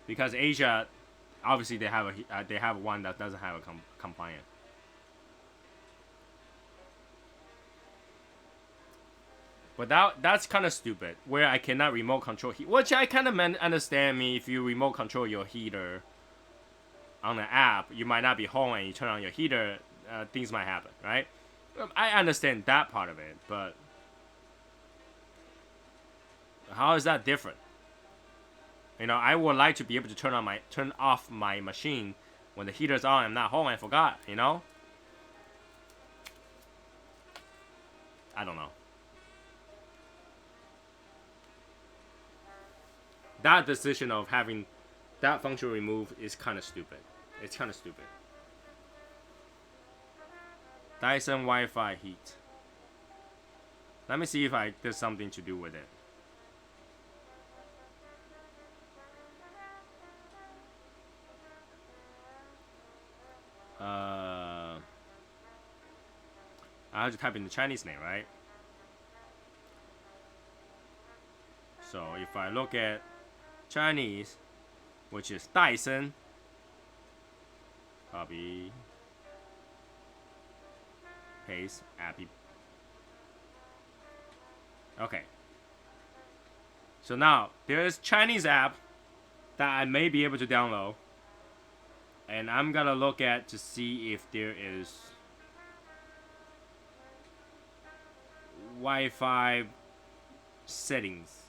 [SPEAKER 1] Because Asia, obviously they have one that doesn't have a compliant. But that's kind of stupid, where I cannot remote control heat, which I kind of understand. Me, if you remote control your heater on an app, you might not be home and you turn on your heater, things might happen, right? I understand that part of it, but how is that different? You know, I would like to be able to turn off my machine when the heater's on. I'm not home. I forgot. You know. I don't know. That decision of having that function removed is kind of stupid. It's kind of stupid. Dyson Wi-Fi heat. Let me see if there's something to do with it. I have to type in the Chinese name, right? So if I look at Chinese, which is Dyson, copy, paste, appy. Okay. So now there's Chinese app that I may be able to download, and I'm gonna look at to see if there is Wi-Fi settings.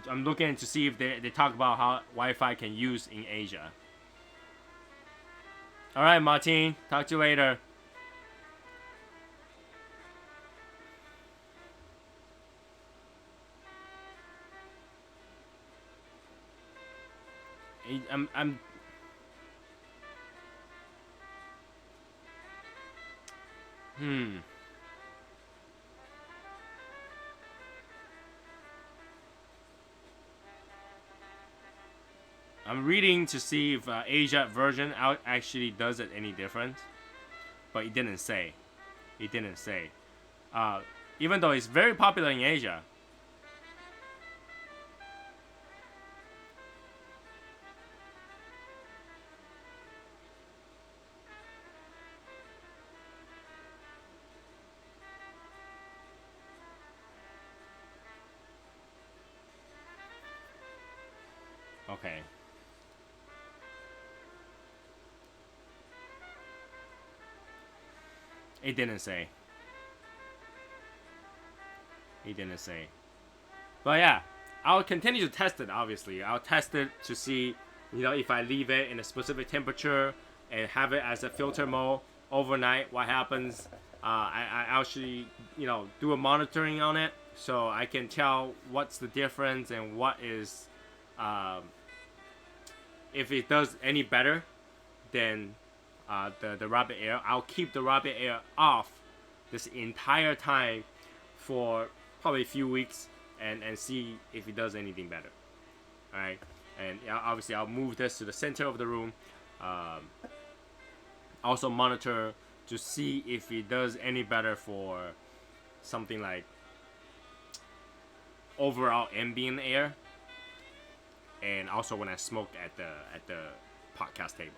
[SPEAKER 1] I'm looking to see if they talk about how Wi-Fi can use in Asia. All right, Martin. Talk to you later. I'm I'm reading to see if Asia version out actually does it any different, but it didn't say. It didn't say. Even though it's very popular in Asia. Okay. It didn't say. It didn't say. But yeah, I'll continue to test it, obviously. I'll test it to see, if I leave it in a specific temperature and have it as a filter mode overnight, what happens. I actually, do a monitoring on it so I can tell what's the difference and what is, if it does any better than the rabbit air. I'll keep the rabbit air off this entire time for probably a few weeks and see if it does anything better. Alright, and obviously I'll move this to the center of the room. Also monitor to see if it does any better for something like overall ambient air, and also when I smoke at the podcast table.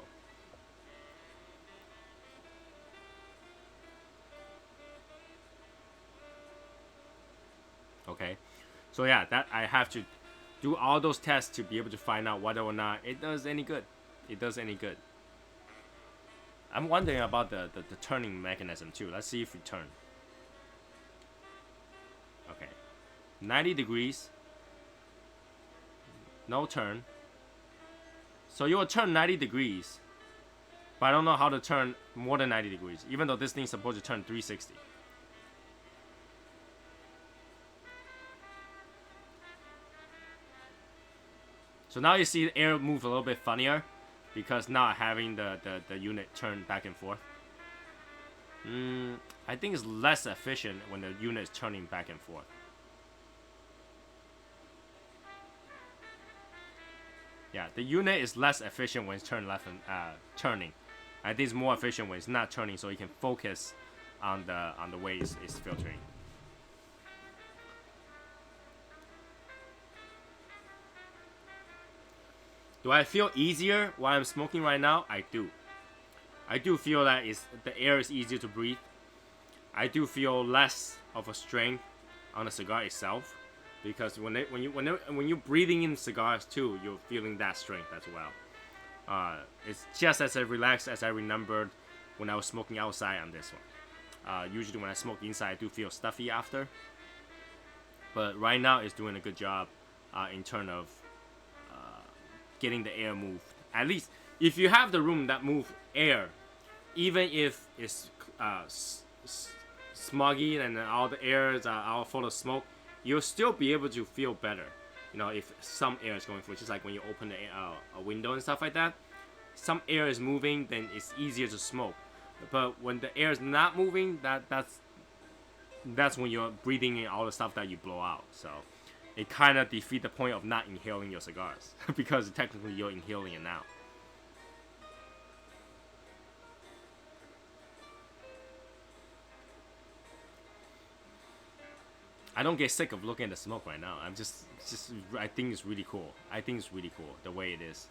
[SPEAKER 1] Okay, so yeah, that I have to do all those tests to be able to find out whether or not it does any good. It does any good. I'm wondering about the turning mechanism too. Let's see if we turn. Okay, 90 degrees. No turn. So you will turn 90 degrees, but I don't know how to turn more than 90 degrees, even though this thing's supposed to turn 360. So now you see the air move a little bit funnier because not having the unit turn back and forth. I think it's less efficient when the unit is turning back and forth. Yeah, the unit is less efficient when it's turning left and turning. I think it's more efficient when it's not turning, so you can focus on the way it's filtering. Do I feel easier while I'm smoking right now? I do. I do feel that the air is easier to breathe. I do feel less of a strain on the cigar itself, because when you're breathing in cigars too, you're feeling that strength as well. It's just as relaxed as I remembered when I was smoking outside on this one. Usually when I smoke inside, I do feel stuffy after, but right now it's doing a good job in terms of getting the air moved. At least if you have the room that move air, even if it's smoggy and all the airs are all full of smoke, you'll still be able to feel better. You know, if some air is going through, just like when you open a window and stuff like that, some air is moving, then it's easier to smoke. But when the air is not moving, that's when you're breathing in all the stuff that you blow out. So it kind of defeats the point of not inhaling your cigars because technically you're inhaling it now. I don't get sick of looking at the smoke right now. I'm just I think it's really cool. I think it's really cool the way it is.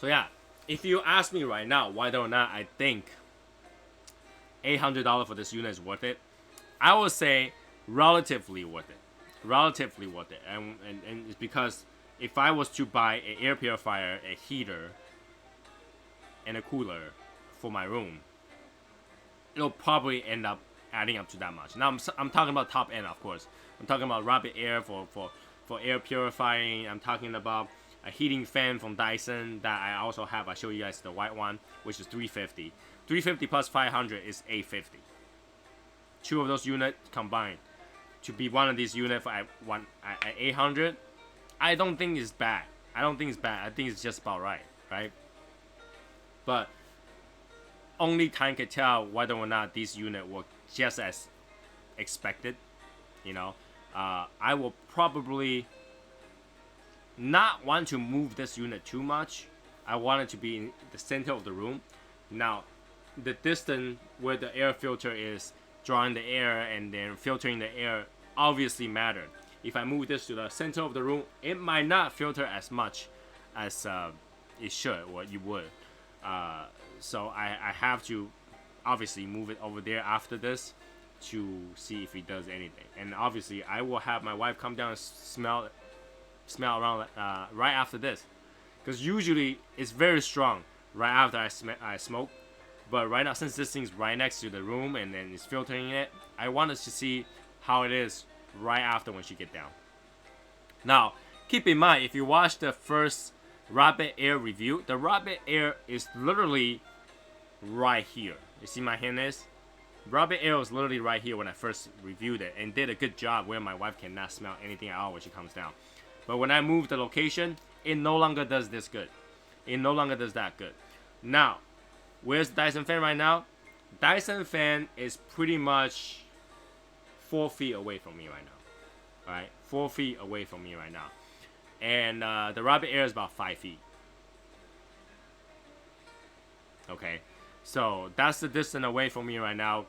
[SPEAKER 1] So yeah, if you ask me right now whether or not I think $800 for this unit is worth it, I would say relatively worth it. Relatively worth it, and it's because if I was to buy an air purifier, a heater, and a cooler for my room, it'll probably end up adding up to that much. Now I'm talking about top end, of course. I'm talking about rapid air for air purifying. I'm talking about a heating fan from Dyson that I also have. I show you guys the white one, which is $350. $350 plus $500 is $850. Two of those units combined to be one of these units at $800, I don't think it's bad. I think it's just about right? But only time can tell whether or not these units work just as expected. You know, I will probably not want to move this unit too much. I want it to be in the center of the room. Now, the distance where the air filter is drawing the air and then filtering the air obviously mattered. If I move this to the center of the room, it might not filter as much as it should or you would. So I have to obviously move it over there after this to see if it does anything. And obviously I will have my wife come down and smell around right after this, because usually it's very strong right after I smoke. But right now, since this thing's right next to the room and then it's filtering it, I wanted to see how it is right after when she get down. Now, keep in mind, if you watch the first rapid air review, the rapid air is literally right here. You see my hand is? Rapid air was literally right here when I first reviewed it and did a good job where my wife cannot smell anything at all when she comes down. But when I move the location, it no longer does this good. It no longer does that good. Now, where's the Dyson fan right now? Dyson fan is pretty much 4 feet away from me right now. Alright? 4 feet away from me right now. And the rapid air is about 5 feet. Okay? So that's the distance away from me right now.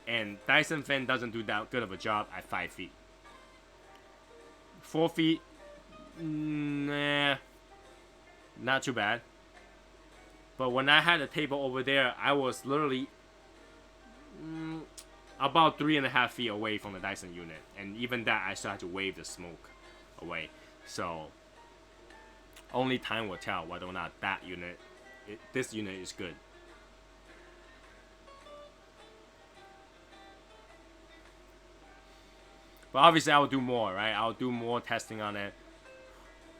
[SPEAKER 1] And Dyson fan doesn't do that good of a job at 5 feet. 4 feet, nah, not too bad. But when I had a table over there, I was literally about 3.5 feet away from the Dyson unit. And even that, I still had to wave the smoke away. So only time will tell whether or not that unit, this unit is good. But obviously I will do more, right? I'll do more testing on it.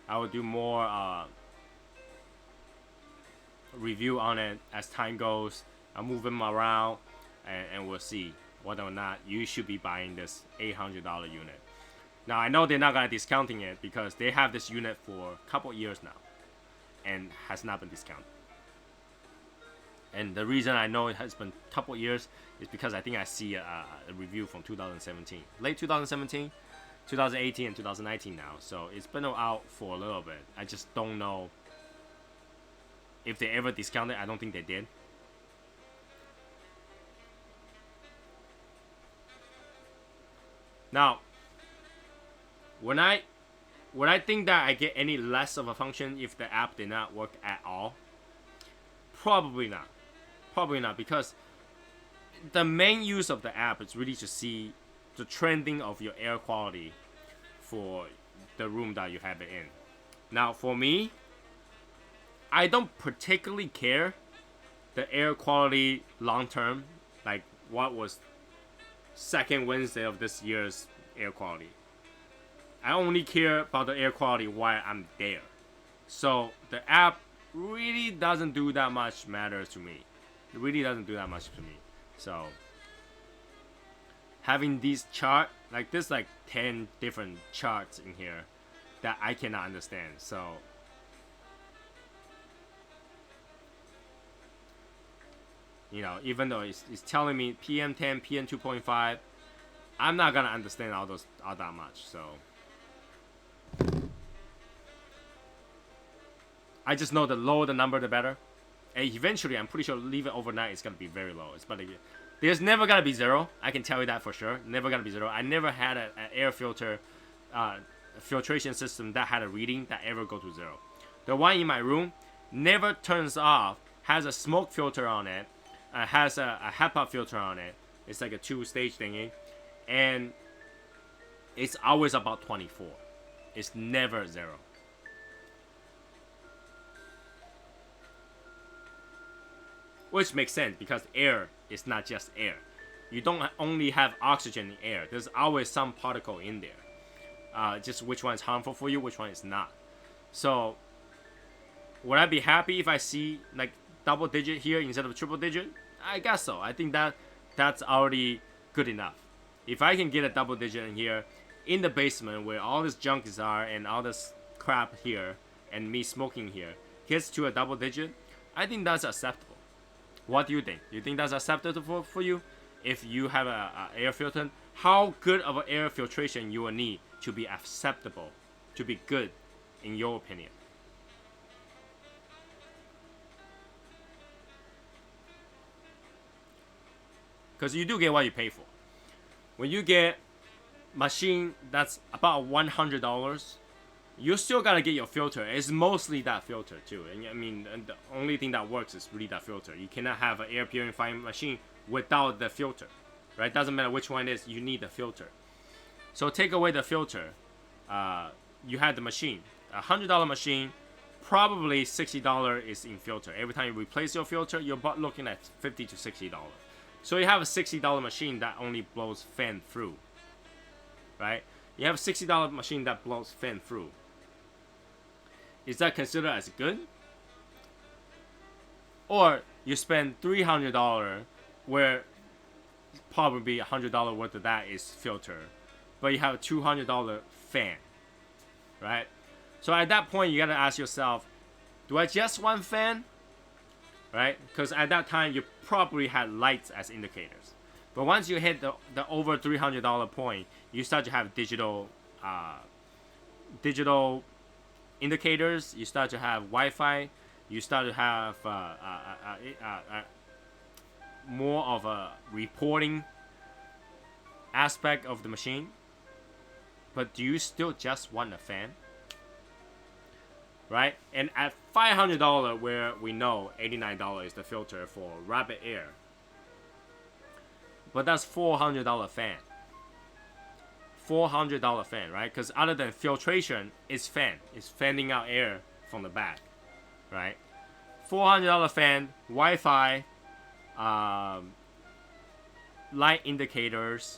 [SPEAKER 1] I will do more review on it as time goes. I'll move them around and we'll see whether or not you should be buying this $800 unit. Now I know they're not gonna discounting it because they have this unit for a couple years now and has not been discounted. And the reason I know it has been a couple years is because I think I see a review from 2017, late 2017, 2018, and 2019 now. So it's been out for a little bit. I just don't know if they ever discounted. I don't think they did. Now, when I think that I get any less of a function if the app did not work at all, probably not. Probably not, because the main use of the app is really to see the trending of your air quality for the room that you have it in. Now, for me, I don't particularly care the air quality long term, like what was second Wednesday of this year's air quality. I only care about the air quality while I'm there. So the app really doesn't do that much matter to me. It really doesn't do that much to me. So having these chart, like there's like 10 different charts in here that I cannot understand. So you know, even though it's telling me PM10, PM2.5, I'm not gonna understand all that much. So I just know the lower the number, the better. And eventually, I'm pretty sure leave it overnight, it's gonna be very low. It's about to be, there's never gonna be zero. I can tell you that for sure. Never gonna be zero. I never had an air filter filtration system that had a reading that ever go to zero. The one in my room never turns off. Has a smoke filter on it. Has a HEPA filter on it. It's like a 2-stage thingy, and it's always about 24. It's never zero. Which makes sense because air is not just air. You don't only have oxygen in air. There's always some particle in there. Just which one is harmful for you, which one is not. So, would I be happy if I see like double digit here instead of triple digit? I guess so. I think that's already good enough. If I can get a double digit in here, in the basement where all this junk is are and all this crap here, and me smoking here, gets to a double digit, I think that's acceptable. What do you think? Do you think that's acceptable for you? If you have a air filter, how good of an air filtration you will need to be acceptable, to be good, in your opinion? Because you do get what you pay for. When you get machine that's about $100, you still gotta get your filter. It's mostly that filter too. And I mean, the only thing that works is really that filter. You cannot have an air purifying machine without the filter, right? Doesn't matter which one it is, you need the filter. So take away the filter, you had the machine. $100 machine, probably $60 is in filter. Every time you replace your filter, you're looking at $50 to $60. So you have a $60 machine that only blows fan through, right? You have a $60 machine that blows fan through. Is that considered as good? Or you spend $300 where probably $100 worth of that is filter, but you have a $200 fan, right? So at that point, you gotta ask yourself, do I just want fan? Right? Because at that time, you probably had lights as indicators. But once you hit the over $300 point, you start to have digital indicators. You start to have Wi-Fi. You start to have more of a reporting aspect of the machine. But do you still just want a fan? Right? And at $500, where we know $89 is the filter for rapid air, but that's $400 fan. $400 fan, right? Because other than filtration, it's fan. It's fanning out air from the back, right? $400 fan, Wi-Fi, light indicators,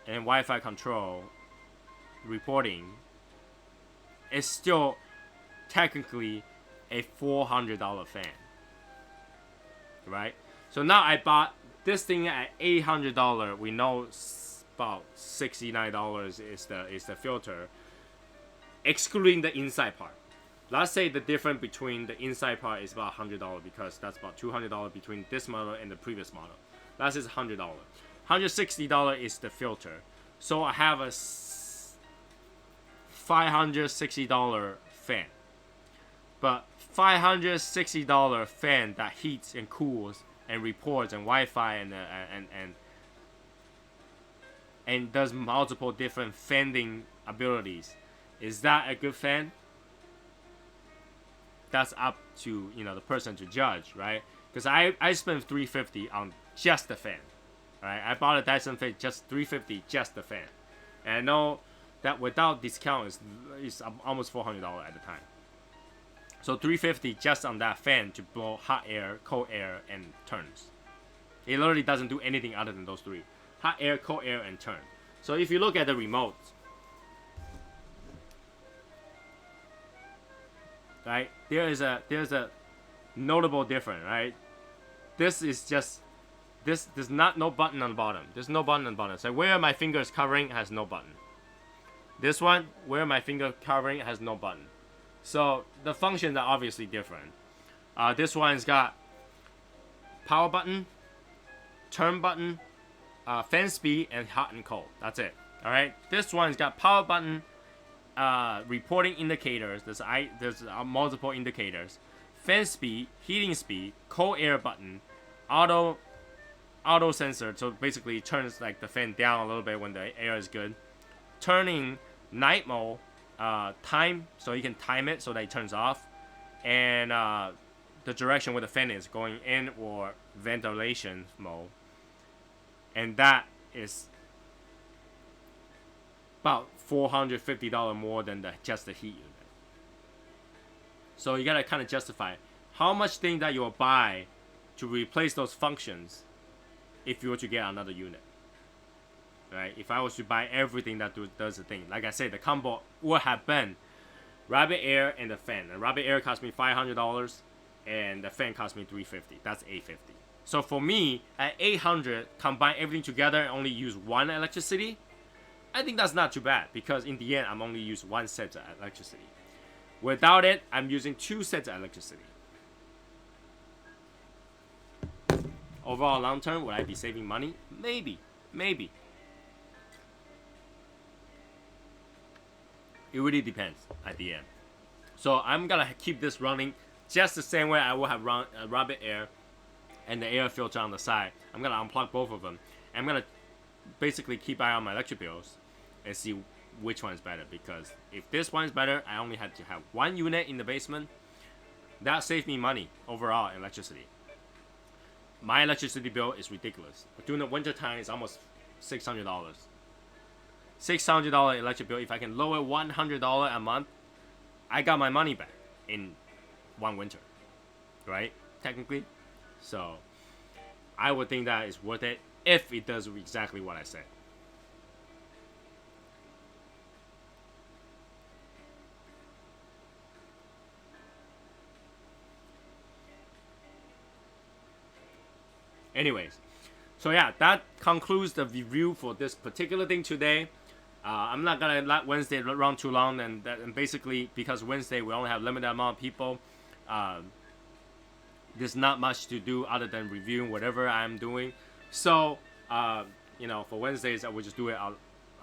[SPEAKER 1] and Wi-Fi control reporting is still technically a $400 fan, right? So now I bought this thing at $800. We know about $69 is the filter, excluding the inside part. Let's say the difference between the inside part is about $100 because that's about $200 between this model and the previous model. That is $100. $160 is the filter. So I have a $560 fan. But $560 fan that heats and cools and reports and Wi-Fi and does multiple different fanning abilities. Is that a good fan? That's up to the person to judge, right? Because I spent $350 on just the fan. Right? I bought a Dyson fan just $350 just the fan, and I know that without discount it's almost $400 at the time. So 350 just on that fan to blow hot air, cold air, and turns. It literally doesn't do anything other than those three: hot air, cold air, and turn. So if you look at the remote, right, there's a notable difference, right? This is just there's no button on the bottom. There's no button on the bottom. So where my finger is covering has no button. This one, where my finger covering, has no button. So the functions are obviously different. This one's got power button, turn button, fan speed, and hot and cold. That's it. All right. This one's got power button, reporting indicators. There's multiple indicators. Fan speed, heating speed, cold air button, auto sensor. So basically, it turns like the fan down a little bit when the air is good. Turning night mode, time, so you can time it so that it turns off, and the direction where the fan is going in, or ventilation mode, and that is about $450 more than just the heat unit. So you gotta kind of justify how much thing that you'll buy to replace those functions if you were to get another unit. Right? If I was to buy everything that does the thing, like I said, the combo would have been Rabbit Air and the fan. And Rabbit Air cost me $500, and the fan cost me $350. That's $850. So for me, at $800, combine everything together and only use one electricity, I think that's not too bad, because in the end, I'm only use one set of electricity. Without it, I'm using two sets of electricity. Overall, long term, would I be saving money? Maybe. It really depends at the end. So I'm gonna keep this running just the same way I will have run Rabbit Air and the air filter on the side. I'm gonna unplug both of them. And I'm gonna basically keep eye on my electric bills and see which one is better. Because if this one is better, I only had to have one unit in the basement. That saved me money overall in electricity. My electricity bill is ridiculous. During the winter time, it's almost $600. $600 electric bill. If I can lower $100 a month, I got my money back in one winter, right? Technically. So I would think that is worth it if it does exactly what I said. Anyways, so yeah, that concludes the review for this particular thing today. I'm not gonna let Wednesday run too long, and basically because Wednesday we only have limited amount of people, there's not much to do other than reviewing whatever I'm doing. So for Wednesdays I will just do it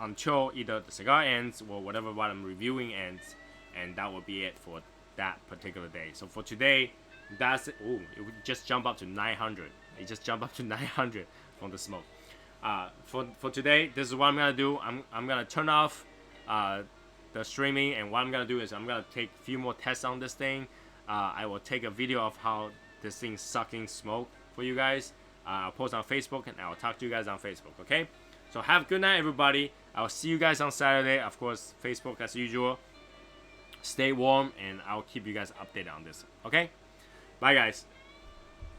[SPEAKER 1] until either the cigar ends or whatever what I'm reviewing ends, and that will be it for that particular day. So for today, that's it. Ooh, it would just jump up to 900. It just jumped up to 900 from the smoke. For today, this is what I'm gonna do. I'm gonna turn off the streaming, and what I'm gonna do is I'm gonna take a few more tests on this thing. I will take a video of how this thing's sucking smoke for you guys. I'll post on Facebook, and I'll talk to you guys on Facebook. Okay? So have a good night, everybody. I'll see you guys on Saturday. Of course, Facebook as usual. Stay warm, and I'll keep you guys updated on this. Okay? Bye, guys.